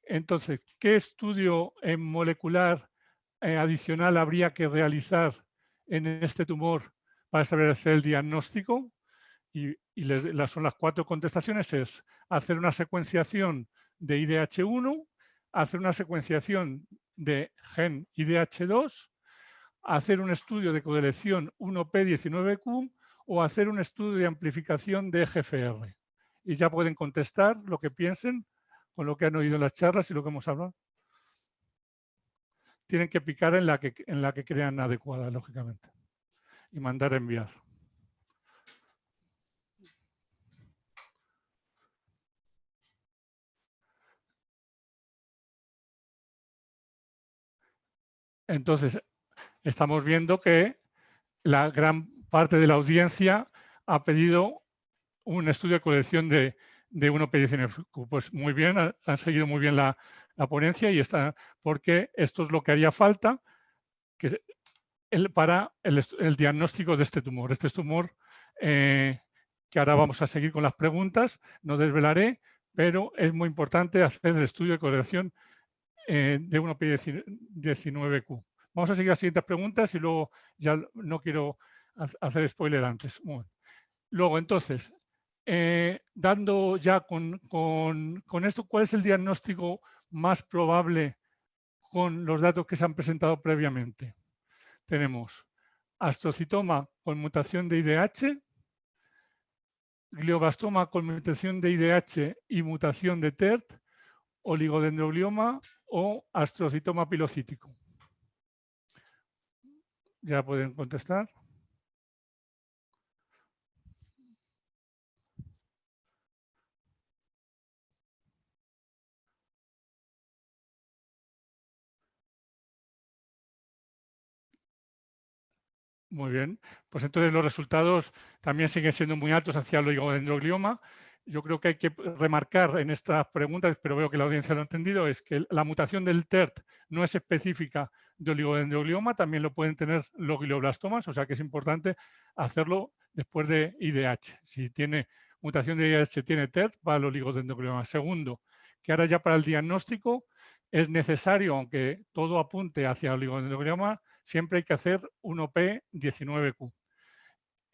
Entonces, ¿qué estudio molecular adicional habría que realizar en este tumor para establecer el diagnóstico? Y son las 4 contestaciones, es hacer una secuenciación de IDH1, hacer una secuenciación de gen IDH2, hacer un estudio de codelección 1P19Q o hacer un estudio de amplificación de EGFR. Y ya pueden contestar lo que piensen con lo que han oído en las charlas y lo que hemos hablado. Tienen que picar en la que crean adecuada, lógicamente, y mandar a enviar. Entonces, estamos viendo que la gran parte de la audiencia ha pedido un estudio de colección de 1P19Q. Pues muy bien, han seguido muy bien la ponencia y está, porque esto es lo que haría falta para el diagnóstico de este tumor. Este tumor que ahora vamos a seguir con las preguntas, no desvelaré, pero es muy importante hacer el estudio de colección de 1P19Q. Vamos a seguir las siguientes preguntas y luego ya no quiero hacer spoiler antes. Bueno. Luego, entonces, dando ya con esto, ¿cuál es el diagnóstico más probable con los datos que se han presentado previamente? Tenemos astrocitoma con mutación de IDH, glioblastoma con mutación de IDH y mutación de TERT, oligodendroglioma o astrocitoma pilocítico. Ya pueden contestar. Muy bien. Pues entonces los resultados también siguen siendo muy altos hacia el oligodendroglioma. Yo creo que hay que remarcar en estas preguntas, pero veo que la audiencia lo ha entendido, es que la mutación del TERT no es específica de oligodendroglioma, también lo pueden tener los glioblastomas, o sea que es importante hacerlo después de IDH. Si tiene mutación de IDH, tiene TERT, va al oligodendroglioma. Segundo, que ahora ya para el diagnóstico es necesario, aunque todo apunte hacia el oligodendroglioma, siempre hay que hacer un OP19Q.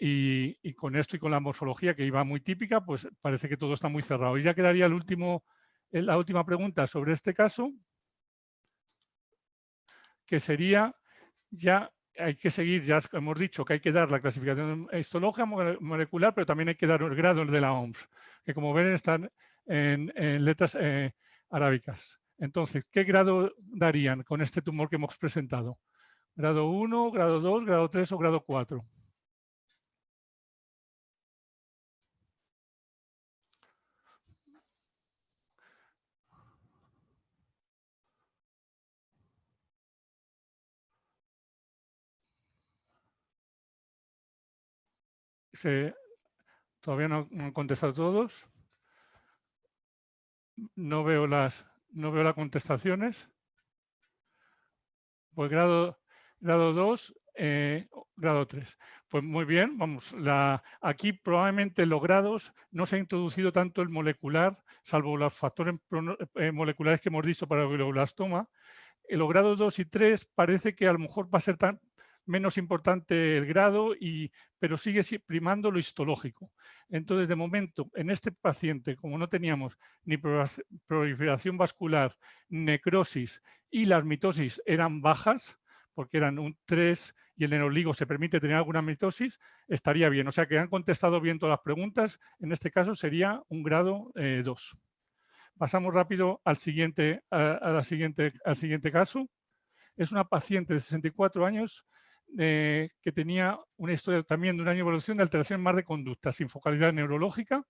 Y con esto y con la morfología que iba muy típica, pues parece que todo está muy cerrado. Y ya quedaría la última pregunta sobre este caso, que sería, ya hay que seguir, ya hemos dicho que hay que dar la clasificación histológica molecular, pero también hay que dar el grado de la OMS, que como ven están en letras arábicas. Entonces, ¿qué grado darían con este tumor que hemos presentado? ¿Grado 1, grado 2, grado 3 o grado 4? Todavía no han contestado todos. No veo las contestaciones. Pues grado 2, grado 3. Pues muy bien, vamos. Aquí probablemente los grados no se ha introducido tanto el molecular, salvo los factores moleculares que hemos dicho para el glioblastoma. En los grados 2 y 3 parece que a lo mejor va a ser menos importante el grado, pero sigue primando lo histológico. Entonces, de momento, en este paciente, como no teníamos ni proliferación vascular, necrosis y las mitosis eran bajas, porque eran un 3 y el neuroligo se permite tener alguna mitosis, estaría bien. O sea que han contestado bien todas las preguntas. En este caso sería un grado 2. Pasamos rápido al siguiente caso. Es una paciente de 64 años que tenía una historia también de un año de evolución de alteración más de conducta, sin focalidad neurológica,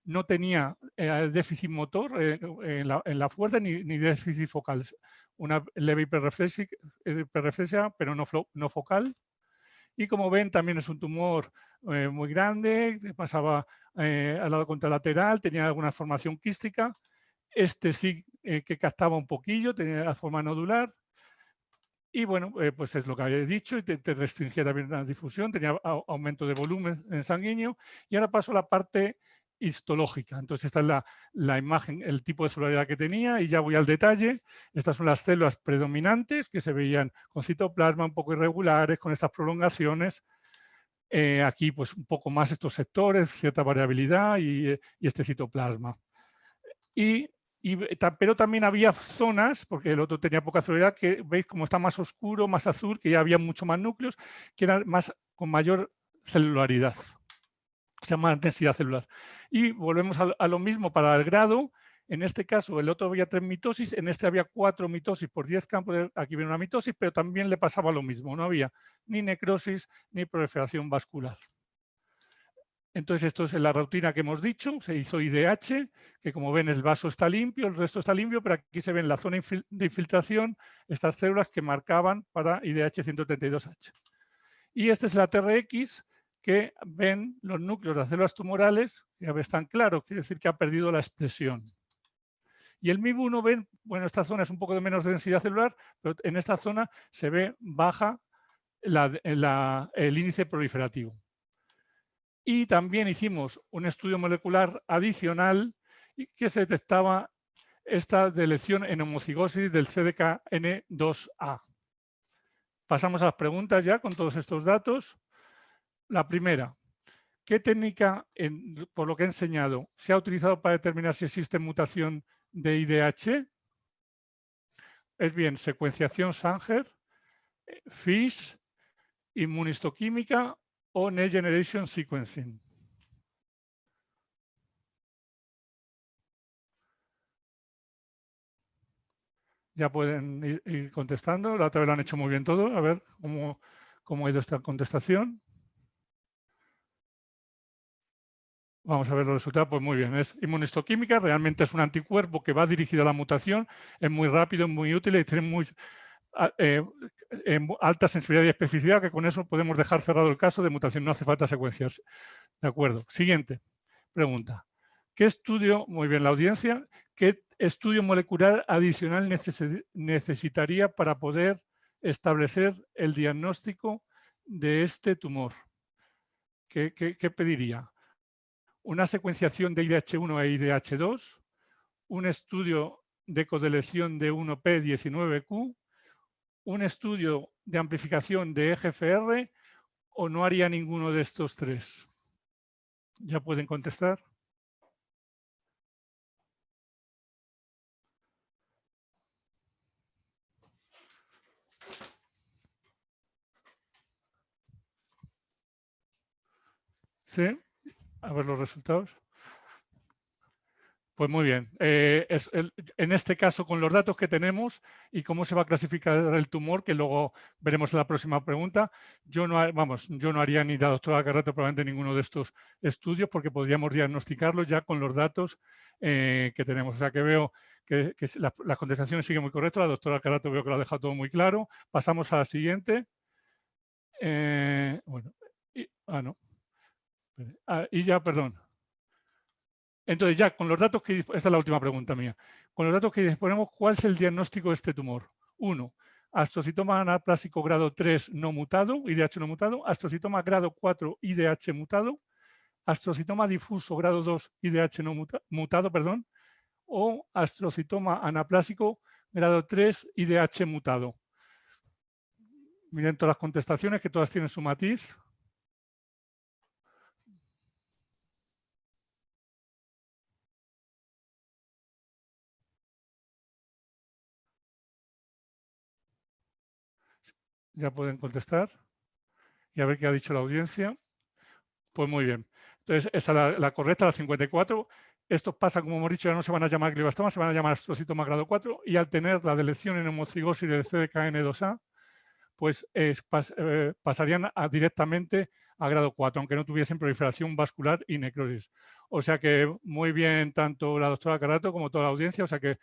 no tenía déficit motor en la fuerza ni déficit focal, una leve hiperreflexia, pero no focal. Y como ven, también es un tumor muy grande, pasaba al lado contralateral, tenía alguna formación quística. Este sí que captaba un poquillo, tenía la forma nodular. Y bueno, pues es lo que había dicho, y te restringía también la difusión, tenía aumento de volumen sanguíneo. Y ahora paso a la parte histológica. Entonces esta es la imagen, el tipo de celularidad que tenía, y ya voy al detalle. Estas son las células predominantes que se veían con citoplasma un poco irregulares, con estas prolongaciones. Aquí pues un poco más estos sectores, cierta variabilidad y este citoplasma. Pero también había zonas, porque el otro tenía poca celularidad, que veis como está más oscuro, más azul, que ya había mucho más núcleos, que eran con mayor celularidad, o sea, más densidad celular. Y volvemos a lo mismo para el grado. En este caso, el otro había 3 mitosis, en este había 4 mitosis por 10 campos. Aquí viene una mitosis, pero también le pasaba lo mismo, no había ni necrosis ni proliferación vascular. Entonces, esto es la rutina que hemos dicho, se hizo IDH, que como ven el vaso está limpio, el resto está limpio, pero aquí se ven la zona de infiltración, estas células que marcaban para IDH 132H. Y este es la TRX, que ven los núcleos de las células tumorales, que están claros, quiere decir que ha perdido la expresión. Y el MIB1 ven, bueno, esta zona es un poco de menos densidad celular, pero en esta zona se ve baja el índice proliferativo. Y también hicimos un estudio molecular adicional que se detectaba esta deleción en homocigosis del CDKN2A. Pasamos a las preguntas ya con todos estos datos. La primera, ¿qué técnica, por lo que he enseñado, se ha utilizado para determinar si existe mutación de IDH? Es bien, secuenciación Sanger, FISH, inmunistoquímica o Next Generation Sequencing. Ya pueden ir contestando. La otra vez lo han hecho muy bien todo. A ver cómo ha ido esta contestación. Vamos a ver los resultados. Pues muy bien. Es inmunistoquímica. Realmente es un anticuerpo que va dirigido a la mutación. Es muy rápido, muy útil y tiene alta sensibilidad y especificidad, que con eso podemos dejar cerrado el caso de mutación, no hace falta secuencias. De acuerdo. Siguiente pregunta. ¿Qué estudio, muy bien la audiencia, qué estudio molecular adicional necesitaría para poder establecer el diagnóstico de este tumor? ¿Qué pediría? ¿Una secuenciación de IDH1 e IDH2? ¿Un estudio de codelección de 1P19Q? ¿Un estudio de amplificación de EGFR o no haría ninguno de estos tres? ¿Ya pueden contestar? ¿Sí? A ver los resultados. Pues muy bien. En este caso, con los datos que tenemos y cómo se va a clasificar el tumor, que luego veremos en la próxima pregunta, yo no haría ni la doctora Carrato probablemente ninguno de estos estudios porque podríamos diagnosticarlos ya con los datos que tenemos. O sea que veo que las contestaciones siguen muy correctas. La doctora Carrato veo que lo ha dejado todo muy claro. Pasamos a la siguiente. No. Y ya, perdón. Entonces, ya con los datos que... Esta es la última pregunta mía. Con los datos que disponemos, ¿cuál es el diagnóstico de este tumor? 1. Astrocitoma anaplásico grado 3 no mutado, IDH no mutado. Astrocitoma grado 4, IDH mutado. Astrocitoma difuso grado 2, IDH no mutado, perdón. O astrocitoma anaplásico grado 3, IDH mutado. Miren todas las contestaciones, que todas tienen su matiz. Ya pueden contestar y a ver qué ha dicho la audiencia. Pues muy bien. Entonces, esa es la correcta, la 54. Estos pasa, como hemos dicho, ya no se van a llamar glioblastomas, se van a llamar astrocitoma grado 4 y al tener la delección en homocigosis del CDKN2A, pues pasarían directamente a grado 4, aunque no tuviesen proliferación vascular y necrosis. O sea que muy bien tanto la doctora Carrato como toda la audiencia, o sea que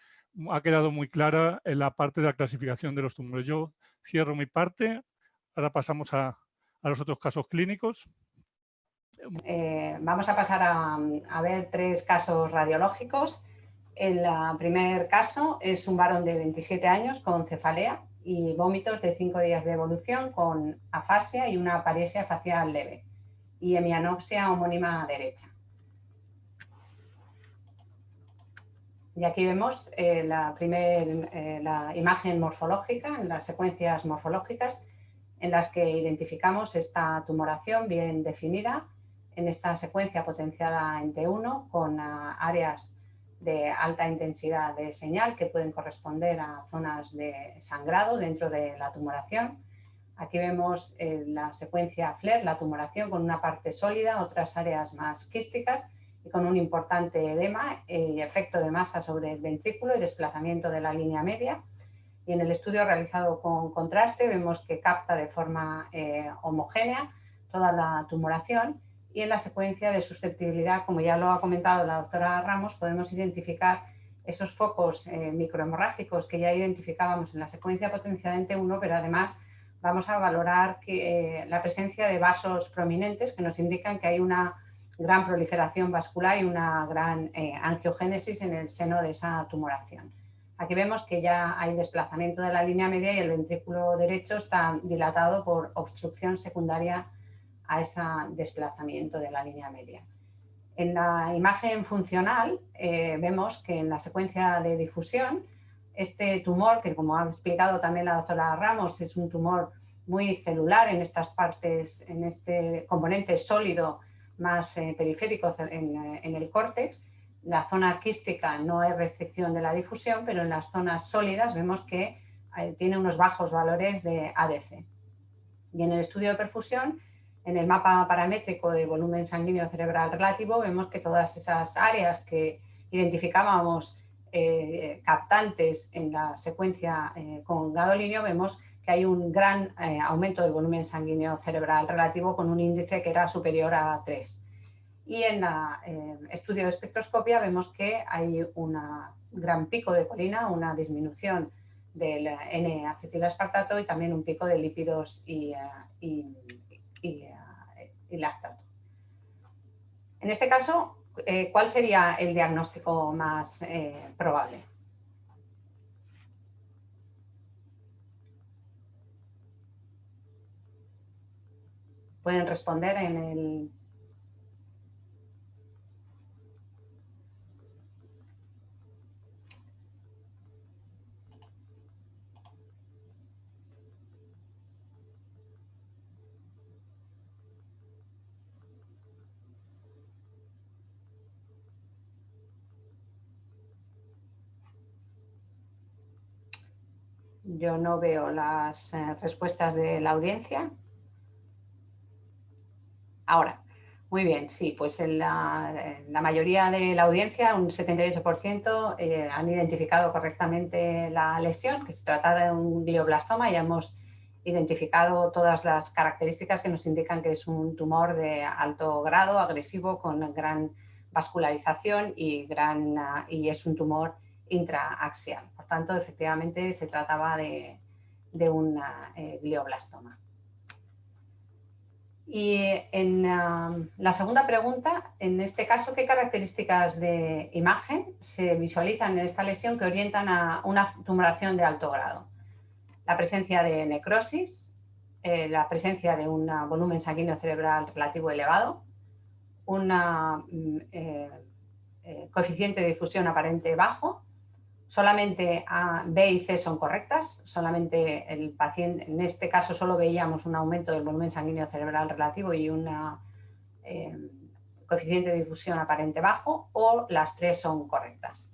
ha quedado muy clara en la parte de la clasificación de los tumores. Yo cierro mi parte, ahora pasamos a los otros casos clínicos. Vamos a pasar a ver 3 casos radiológicos. El primer caso es un varón de 27 años con cefalea y vómitos de 5 días de evolución con afasia y una paresia facial leve y hemianopsia homónima derecha. Y aquí vemos la imagen morfológica, en las secuencias morfológicas en las que identificamos esta tumoración bien definida en esta secuencia potenciada en T1 con áreas de alta intensidad de señal que pueden corresponder a zonas de sangrado dentro de la tumoración. Aquí vemos la secuencia FLAIR, la tumoración con una parte sólida, otras áreas más quísticas y con un importante edema y efecto de masa sobre el ventrículo y desplazamiento de la línea media. Y en el estudio realizado con contraste vemos que capta de forma homogénea toda la tumoración. Y en la secuencia de susceptibilidad, como ya lo ha comentado la doctora Ramos, podemos identificar esos focos microhemorrágicos que ya identificábamos en la secuencia potenciada en T1, pero además vamos a valorar la presencia de vasos prominentes que nos indican que hay una gran proliferación vascular y una gran angiogénesis en el seno de esa tumoración. Aquí vemos que ya hay desplazamiento de la línea media y el ventrículo derecho está dilatado por obstrucción secundaria a ese desplazamiento de la línea media. En la imagen funcional vemos que en la secuencia de difusión este tumor, que como ha explicado también la doctora Ramos, es un tumor muy celular en estas partes, en este componente sólido más periférico en el córtex. La zona quística no hay restricción de la difusión, pero en las zonas sólidas vemos que tiene unos bajos valores de ADC. Y en el estudio de perfusión, en el mapa paramétrico de volumen sanguíneo cerebral relativo, vemos que todas esas áreas que identificábamos captantes en la secuencia con gadolinio, vemos que hay un gran aumento del volumen sanguíneo cerebral relativo con un índice que era superior a 3. Y en el estudio de espectroscopia vemos que hay un gran pico de colina, una disminución del N-acetilaspartato y también un pico de lípidos y lactato. En este caso, ¿cuál sería el diagnóstico más probable? Pueden responder en el... Yo no veo las respuestas de la audiencia. Ahora, muy bien, sí, pues en la mayoría de la audiencia, un 78%, han identificado correctamente la lesión, que se trata de un glioblastoma. Ya hemos identificado todas las características que nos indican que es un tumor de alto grado, agresivo, con gran vascularización y es un tumor intraaxial. Por tanto, efectivamente, se trataba de un glioblastoma. Y en la segunda pregunta, en este caso, ¿qué características de imagen se visualizan en esta lesión que orientan a una tumoración de alto grado? La presencia de necrosis, la presencia de un volumen sanguíneo cerebral relativo elevado, un coeficiente de difusión aparente bajo, solamente A, B y C son correctas, solamente el paciente, en este caso solo veíamos un aumento del volumen sanguíneo cerebral relativo y un coeficiente de difusión aparente bajo, o las tres son correctas.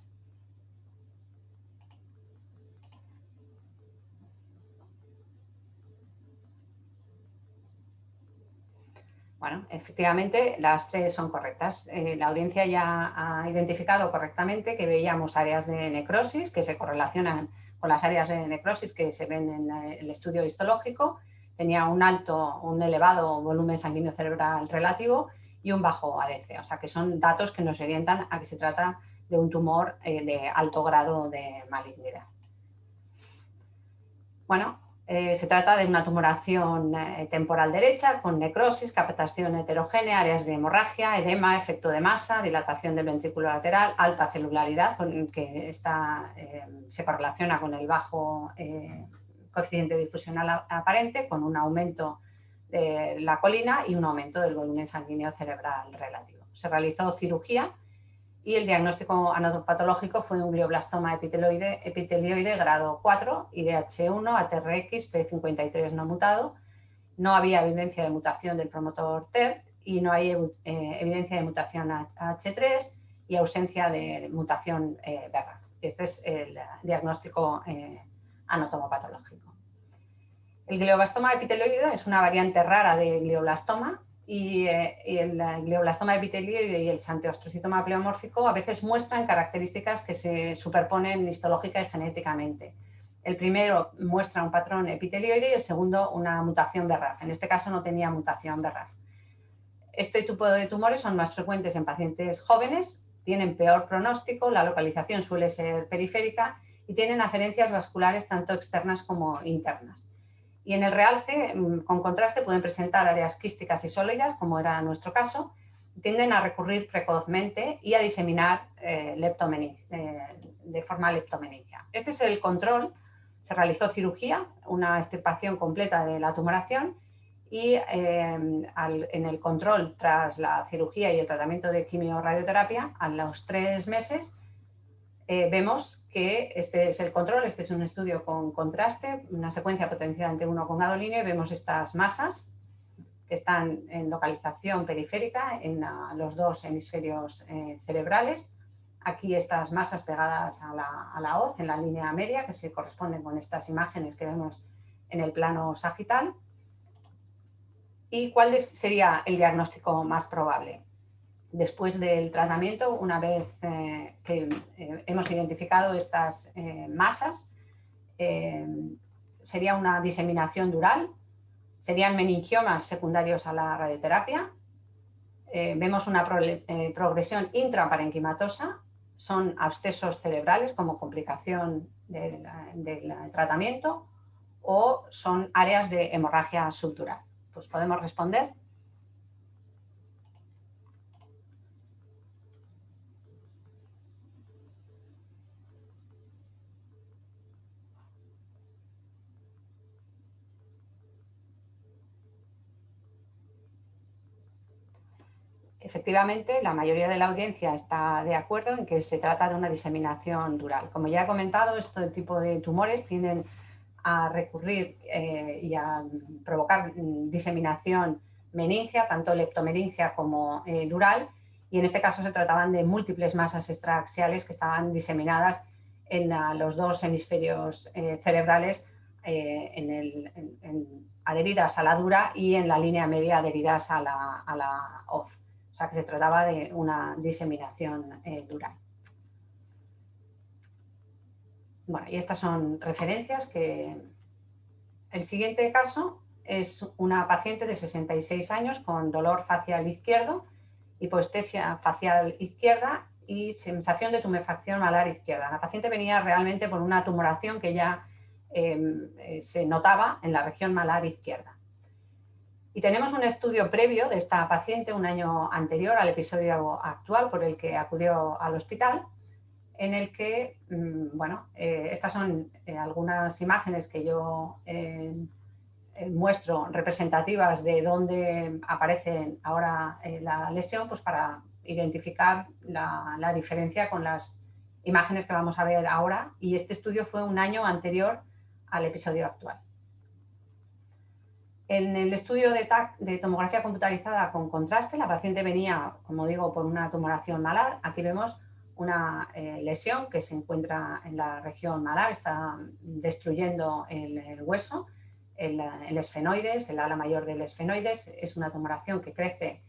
Bueno, efectivamente las tres son correctas. La audiencia ya ha identificado correctamente que veíamos áreas de necrosis que se correlacionan con las áreas de necrosis que se ven en el estudio histológico. Tenía un elevado volumen sanguíneo cerebral relativo y un bajo ADC, o sea que son datos que nos orientan a que se trata de un tumor de alto grado de malignidad. Bueno, se trata de una tumoración temporal derecha con necrosis, captación heterogénea, áreas de hemorragia, edema, efecto de masa, dilatación del ventrículo lateral, alta celularidad, que se correlaciona con el bajo coeficiente de difusión aparente, con un aumento de la colina y un aumento del volumen sanguíneo cerebral relativo. Se realizó cirugía y el diagnóstico anatopatológico fue un glioblastoma epitelioide grado 4, IDH1, ATRX, P53 no mutado. No había evidencia de mutación del promotor TERT y no hay evidencia de mutación H3 y ausencia de mutación BRAF. Este es el diagnóstico anatomopatológico. El glioblastoma epitelioide es una variante rara de glioblastoma y el glioblastoma epitelioide y el xanteostrocitoma pleomórfico a veces muestran características que se superponen histológica y genéticamente. El primero muestra un patrón epitelioide y el segundo una mutación BRAF. En este caso no tenía mutación BRAF. Este tipo de tumores son más frecuentes en pacientes jóvenes, tienen peor pronóstico, la localización suele ser periférica y tienen aferencias vasculares tanto externas como internas. Y en el realce, con contraste, pueden presentar áreas quísticas y sólidas, como era nuestro caso, tienden a recurrir precozmente y a diseminar de forma leptomeningia. Este es el control. Se realizó cirugía, una extirpación completa de la tumoración y en el control, tras la cirugía y el tratamiento de quimio-radioterapia, a los 3 meses, vemos que este es el control, este es un estudio con contraste, una secuencia potenciada entre 1 con gadolinio, y vemos estas masas que están en localización periférica en los dos hemisferios cerebrales. Aquí estas masas pegadas a la hoz en la línea media que se corresponden con estas imágenes que vemos en el plano sagital. ¿Y cuál sería el diagnóstico más probable? Después del tratamiento, una vez que hemos identificado estas masas, sería una diseminación dural, serían meningiomas secundarios a la radioterapia, vemos una progresión intraparenquimatosa son abscesos cerebrales como complicación del tratamiento o son áreas de hemorragia subdural. Pues podemos responder. Efectivamente, la mayoría de la audiencia está de acuerdo en que se trata de una diseminación dural. Como ya he comentado, este tipo de tumores tienden a recurrir y a provocar diseminación meningia, tanto leptomeningia como dural, y en este caso se trataban de múltiples masas extraaxiales que estaban diseminadas en los dos hemisferios cerebrales adheridas a la dura y en la línea media adheridas a la hoz. O sea que se trataba de una diseminación dural. Bueno, y estas son referencias que... El siguiente caso es una paciente de 66 años con dolor facial izquierdo, hipoestesia facial izquierda y sensación de tumefacción malar izquierda. La paciente venía realmente por una tumoración que ya se notaba en la región malar izquierda. Y tenemos un estudio previo de esta paciente un año anterior al episodio actual por el que acudió al hospital, en el que, bueno, estas son algunas imágenes que yo muestro representativas de dónde aparece ahora la lesión, pues para identificar la diferencia con las imágenes que vamos a ver ahora. Y este estudio fue un año anterior al episodio actual. En el estudio de tomografía computarizada con contraste, la paciente venía, como digo, por una tumoración malar. Aquí vemos una lesión que se encuentra en la región malar, está destruyendo el hueso, el esfenoides, el ala mayor del esfenoides. Es una tumoración que crece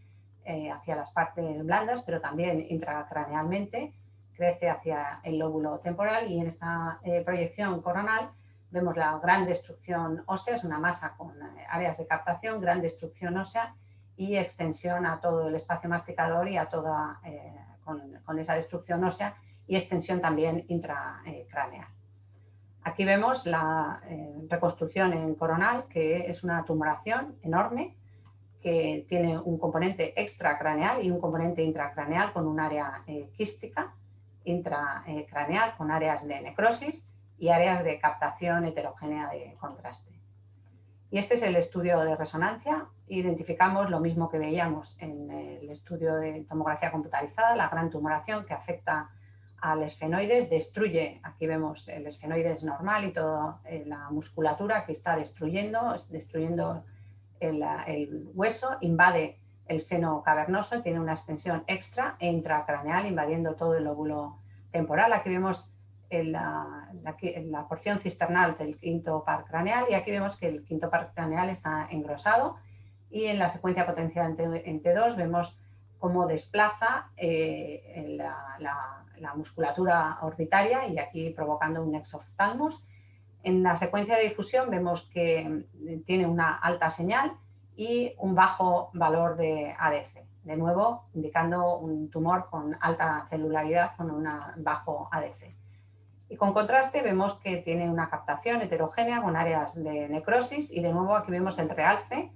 hacia las partes blandas, pero también intracranealmente, crece hacia el lóbulo temporal, y en esta proyección coronal vemos la gran destrucción ósea, es una masa con áreas de captación, gran destrucción ósea y extensión a todo el espacio masticador y a toda, con esa destrucción ósea y extensión también intracraneal. Aquí vemos la reconstrucción en coronal, que es una tumoración enorme que tiene un componente extracraneal y un componente intracraneal con un área quística, intracraneal con áreas de necrosis y áreas de captación heterogénea de contraste. Y este es el estudio de resonancia. Identificamos lo mismo que veíamos en el estudio de tomografía computarizada, la gran tumoración que afecta al esfenoides, destruye, aquí vemos el esfenoides normal y toda la musculatura que está destruyendo el hueso, invade el seno cavernoso, tiene una extensión extra e intracraneal invadiendo todo el lóbulo temporal. Aquí vemos la porción cisternal del quinto par craneal y aquí vemos que el quinto par craneal está engrosado, y en la secuencia potenciada en T2 vemos cómo desplaza la musculatura orbitaria y aquí provocando un exoftalmos. En la secuencia de difusión vemos que tiene una alta señal y un bajo valor de ADC, de nuevo indicando un tumor con alta celularidad con un bajo ADC. Y con contraste vemos que tiene una captación heterogénea con áreas de necrosis y de nuevo aquí vemos el realce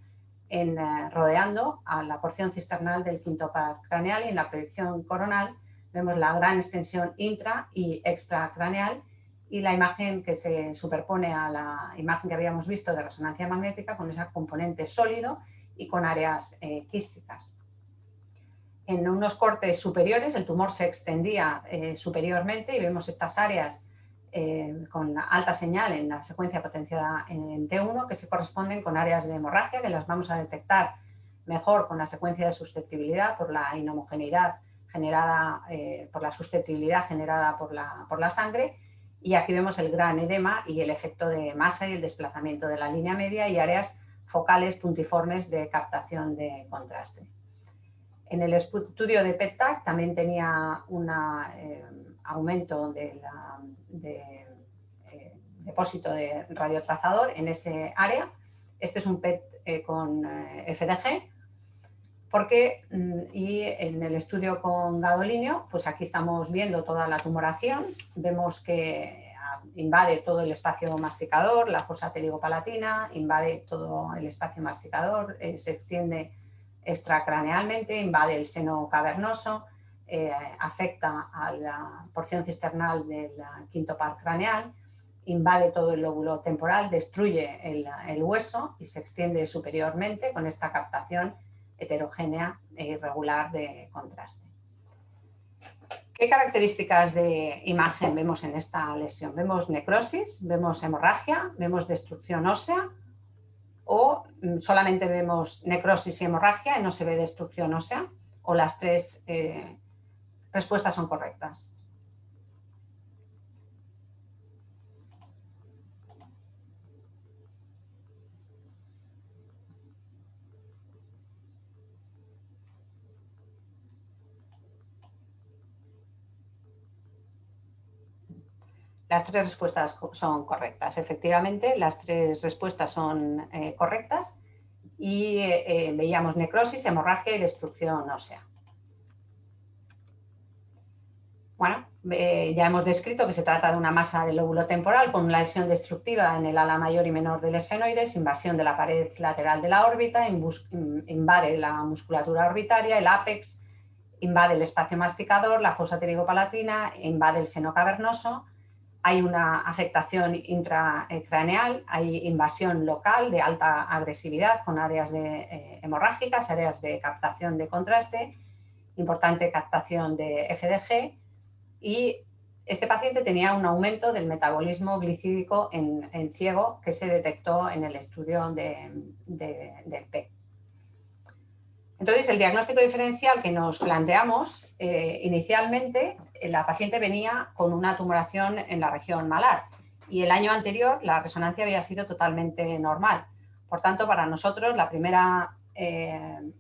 rodeando a la porción cisternal del quinto par craneal, y en la proyección coronal vemos la gran extensión intra y extracraneal y la imagen que se superpone a la imagen que habíamos visto de resonancia magnética con ese componente sólido y con áreas quísticas. En unos cortes superiores el tumor se extendía superiormente y vemos estas áreas con alta señal en la secuencia potenciada en T1 que se corresponden con áreas de hemorragia que las vamos a detectar mejor con la secuencia de susceptibilidad por la inhomogeneidad generada, por la susceptibilidad generada por la sangre, y aquí vemos el gran edema y el efecto de masa y el desplazamiento de la línea media y áreas focales puntiformes de captación de contraste. En el estudio de PET-TAC también tenía un aumento de depósito de radiotrazador en ese área. Este es un PET con FDG Porque, y en el estudio con gadolinio, pues aquí estamos viendo toda la tumoración, vemos que invade todo el espacio masticador, la fosa pterigopalatina, invade todo el espacio masticador, se extiende extracranealmente, invade el seno cavernoso, afecta a la porción cisternal del quinto par craneal, invade todo el lóbulo temporal, destruye el hueso y se extiende superiormente con esta captación heterogénea e irregular de contraste. ¿Qué características de imagen vemos en esta lesión? Vemos necrosis, vemos hemorragia, vemos destrucción ósea o solamente vemos necrosis y hemorragia y no se ve destrucción ósea, o las tres respuestas son correctas. Las tres respuestas son correctas. Efectivamente, las tres respuestas son correctas y veíamos necrosis, hemorragia y destrucción ósea. Bueno, ya hemos descrito que se trata de una masa del lóbulo temporal con una lesión destructiva en el ala mayor y menor del esfenoides, invasión de la pared lateral de la órbita, invade la musculatura orbitaria, el ápex, invade el espacio masticador, la fosa pterigopalatina, invade el seno cavernoso. Hay una afectación intracraneal, hay invasión local de alta agresividad con áreas hemorrágicas, áreas de captación de contraste, importante captación de FDG, y este paciente tenía un aumento del metabolismo glicídico en ciego que se detectó en el estudio del PET. Entonces, el diagnóstico diferencial que nos planteamos inicialmente, la paciente venía con una tumoración en la región malar y el año anterior la resonancia había sido totalmente normal. Por tanto, para nosotros el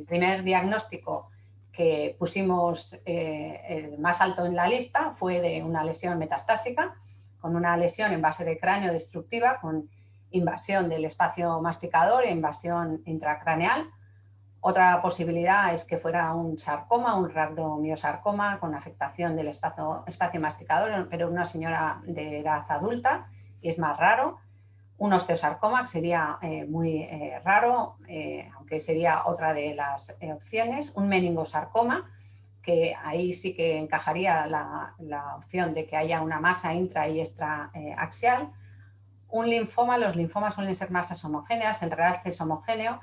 primer diagnóstico que pusimos el más alto en la lista fue de una lesión metastásica, con una lesión en base de cráneo destructiva, con invasión del espacio masticador e invasión intracraneal. Otra posibilidad es que fuera un sarcoma, un rhabdomiosarcoma con afectación del espacio masticador, pero una señora de edad adulta, y es más raro. Un osteosarcoma, que sería muy raro, aunque sería otra de las opciones. Un meningosarcoma, que ahí sí que encajaría la opción de que haya una masa intra y extraaxial. Un linfoma, los linfomas suelen ser masas homogéneas, el realce es homogéneo.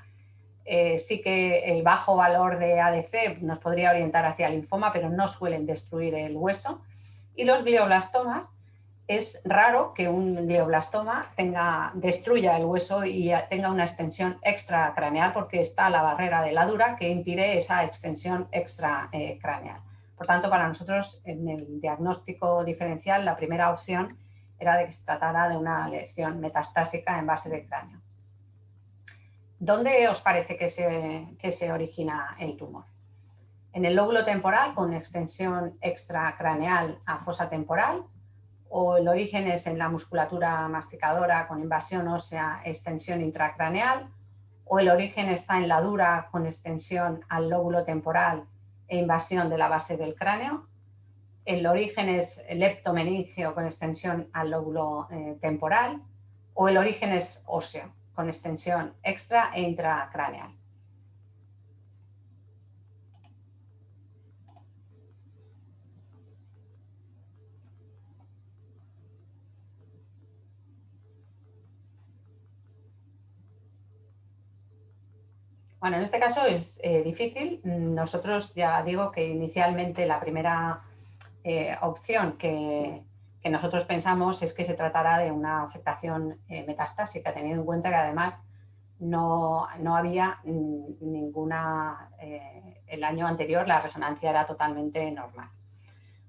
Sí que el bajo valor de ADC nos podría orientar hacia el linfoma, pero no suelen destruir el hueso. Y los glioblastomas, es raro que un glioblastoma destruya el hueso y tenga una extensión extracraneal porque está la barrera de la dura que impide esa extensión extracraneal. Por tanto, para nosotros en el diagnóstico diferencial la primera opción era de que se tratara de una lesión metastásica en base de cráneo. ¿Dónde os parece que se origina el tumor? ¿En el lóbulo temporal con extensión extracraneal a fosa temporal? ¿O el origen es en la musculatura masticadora con invasión ósea, extensión intracraneal? ¿O el origen está en la dura con extensión al lóbulo temporal e invasión de la base del cráneo? ¿El origen es leptomeningeo con extensión al lóbulo temporal? ¿O el origen es óseo con extensión extra e intracraneal? Bueno, en este caso es difícil. Nosotros ya digo que inicialmente la primera opción que nosotros pensamos es que se tratará de una afectación metastásica, teniendo en cuenta que además no había ninguna, el año anterior la resonancia era totalmente normal.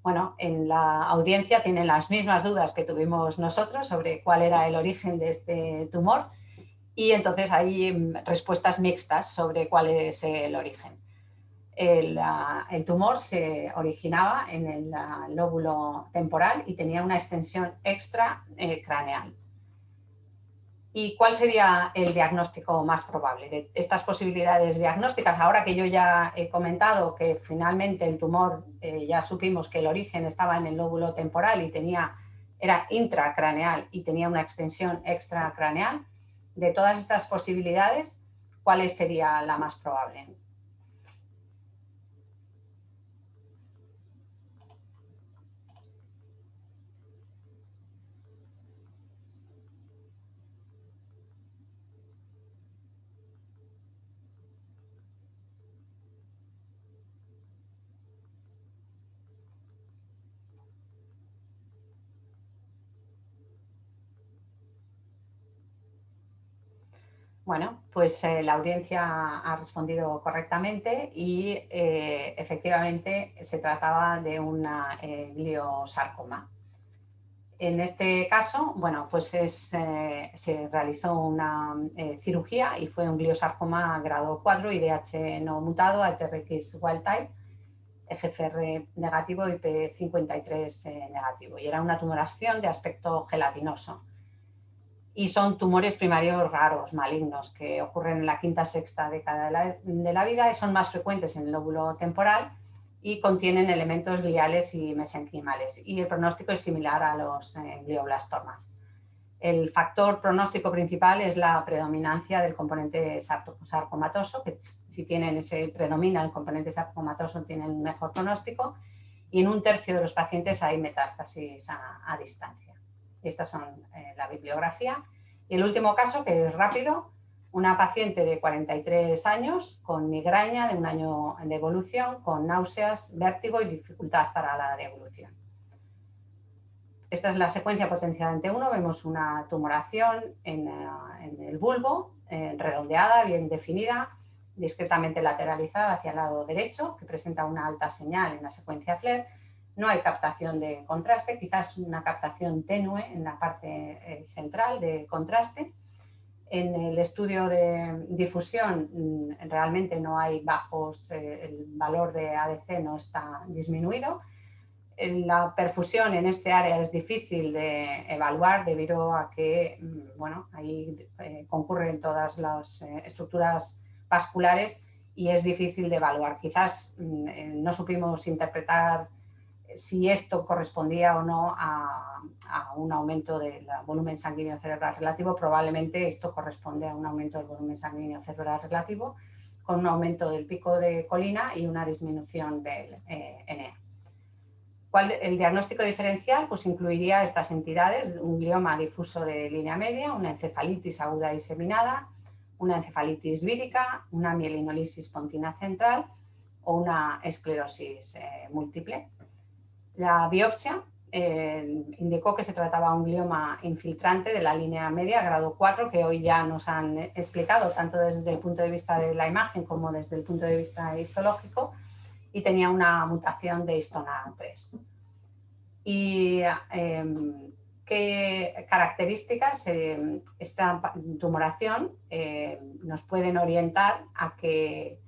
Bueno, en la audiencia tienen las mismas dudas que tuvimos nosotros sobre cuál era el origen de este tumor y entonces hay respuestas mixtas sobre cuál es el origen. El tumor se originaba en el lóbulo temporal y tenía una extensión extracraneal. ¿Y cuál sería el diagnóstico más probable de estas posibilidades diagnósticas? Ahora que yo ya he comentado que finalmente el tumor, ya supimos que el origen estaba en el lóbulo temporal y era intracraneal y tenía una extensión extracraneal, de todas estas posibilidades, ¿cuál sería la más probable? Bueno, pues la audiencia ha respondido correctamente y efectivamente se trataba de un gliosarcoma. En este caso, bueno, pues se realizó una cirugía y fue un gliosarcoma grado 4, IDH no mutado, ATRX wild type, EGFR negativo y P53 negativo. Y era una tumoración de aspecto gelatinoso. Y son tumores primarios raros, malignos, que ocurren en la quinta sexta década de la vida y son más frecuentes en el lóbulo temporal y contienen elementos gliales y mesenquimales. Y el pronóstico es similar a los glioblastomas. El factor pronóstico principal es la predominancia del componente sarcomatoso, que si predomina el componente sarcomatoso tienen un mejor pronóstico, y en un tercio de los pacientes hay metástasis a distancia. Estas son la bibliografía. Y el último caso, que es rápido, una paciente de 43 años con migraña de un año de evolución, con náuseas, vértigo y dificultad para la devolución. Esta es la secuencia potencialmente 1. Vemos una tumoración en el bulbo, redondeada, bien definida, discretamente lateralizada hacia el lado derecho, que presenta una alta señal en la secuencia FLAIR. No hay captación de contraste, quizás una captación tenue en la parte central de contraste. En el estudio de difusión realmente no hay bajos, el valor de ADC no está disminuido. La perfusión en este área es difícil de evaluar debido a que, bueno, ahí concurren todas las estructuras vasculares y es difícil de evaluar. Quizás no supimos interpretar si esto correspondía o no a un aumento del volumen sanguíneo cerebral relativo. Probablemente esto corresponde a un aumento del volumen sanguíneo cerebral relativo con un aumento del pico de colina y una disminución del NEA. El diagnóstico diferencial pues incluiría estas entidades: un glioma difuso de línea media, una encefalitis aguda diseminada, una encefalitis vírica, una mielinolisis pontina central o una esclerosis múltiple. La biopsia indicó que se trataba de un glioma infiltrante de la línea media, grado 4, que hoy ya nos han explicado tanto desde el punto de vista de la imagen como desde el punto de vista histológico, y tenía una mutación de histona 3. ¿Y qué características esta tumoración nos pueden orientar a que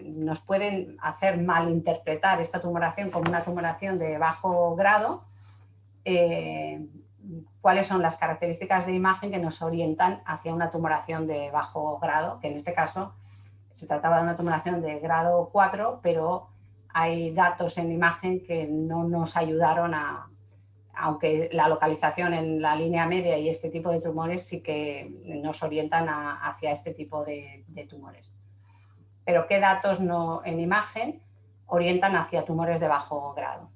nos pueden hacer malinterpretar esta tumoración como una tumoración de bajo grado? ¿Cuáles son las características de imagen que nos orientan hacia una tumoración de bajo grado? Que en este caso se trataba de una tumoración de grado 4, pero hay datos en imagen que no nos ayudaron aunque la localización en la línea media y este tipo de tumores sí que nos orientan hacia este tipo de tumores. Pero ¿qué datos en imagen orientan hacia tumores de bajo grado?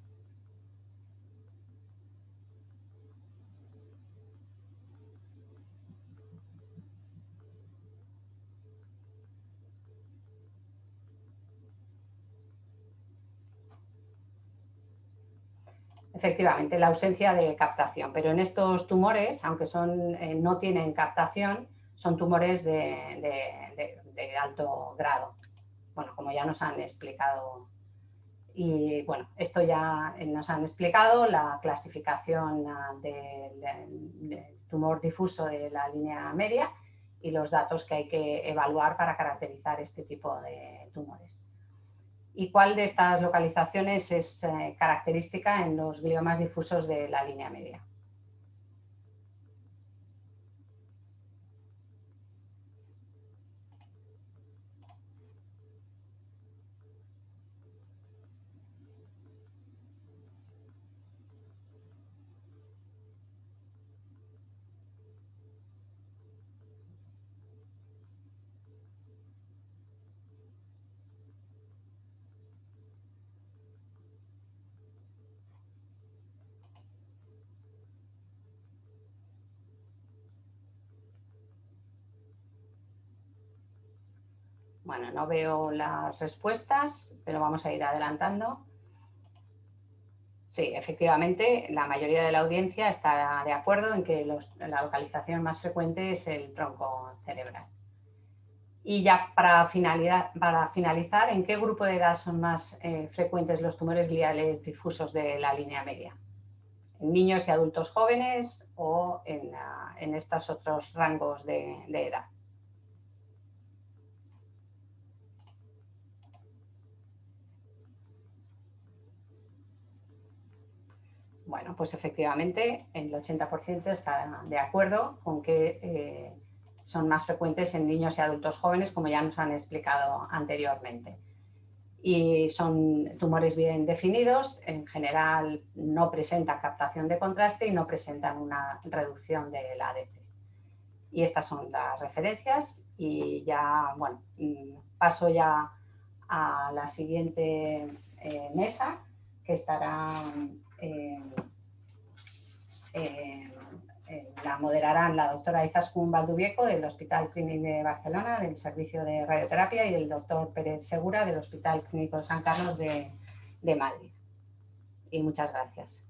Efectivamente, la ausencia de captación, pero en estos tumores, aunque no tienen captación, son tumores de alto grado. Bueno, como ya nos han explicado. Y bueno, esto ya nos han explicado la clasificación de tumor difuso de la línea media y los datos que hay que evaluar para caracterizar este tipo de tumores. ¿Y cuál de estas localizaciones es característica en los gliomas difusos de la línea media? Bueno, no veo las respuestas, pero vamos a ir adelantando. Sí, efectivamente, la mayoría de la audiencia está de acuerdo en que la localización más frecuente es el tronco cerebral. Y ya para finalizar, ¿en qué grupo de edad son más frecuentes los tumores gliales difusos de la línea media? ¿En niños y adultos jóvenes o en estos otros rangos de edad? Bueno, pues efectivamente el 80% está de acuerdo con que son más frecuentes en niños y adultos jóvenes, como ya nos han explicado anteriormente. Y son tumores bien definidos, en general no presentan captación de contraste y no presentan una reducción del ADC. Y estas son las referencias y ya, bueno, paso ya a la siguiente mesa, que estará... la moderarán la doctora Izaskun Baldubieco del Hospital Clínic de Barcelona, del Servicio de Radioterapia, y el doctor Pérez Segura del Hospital Clínico de San Carlos de Madrid. Y muchas gracias.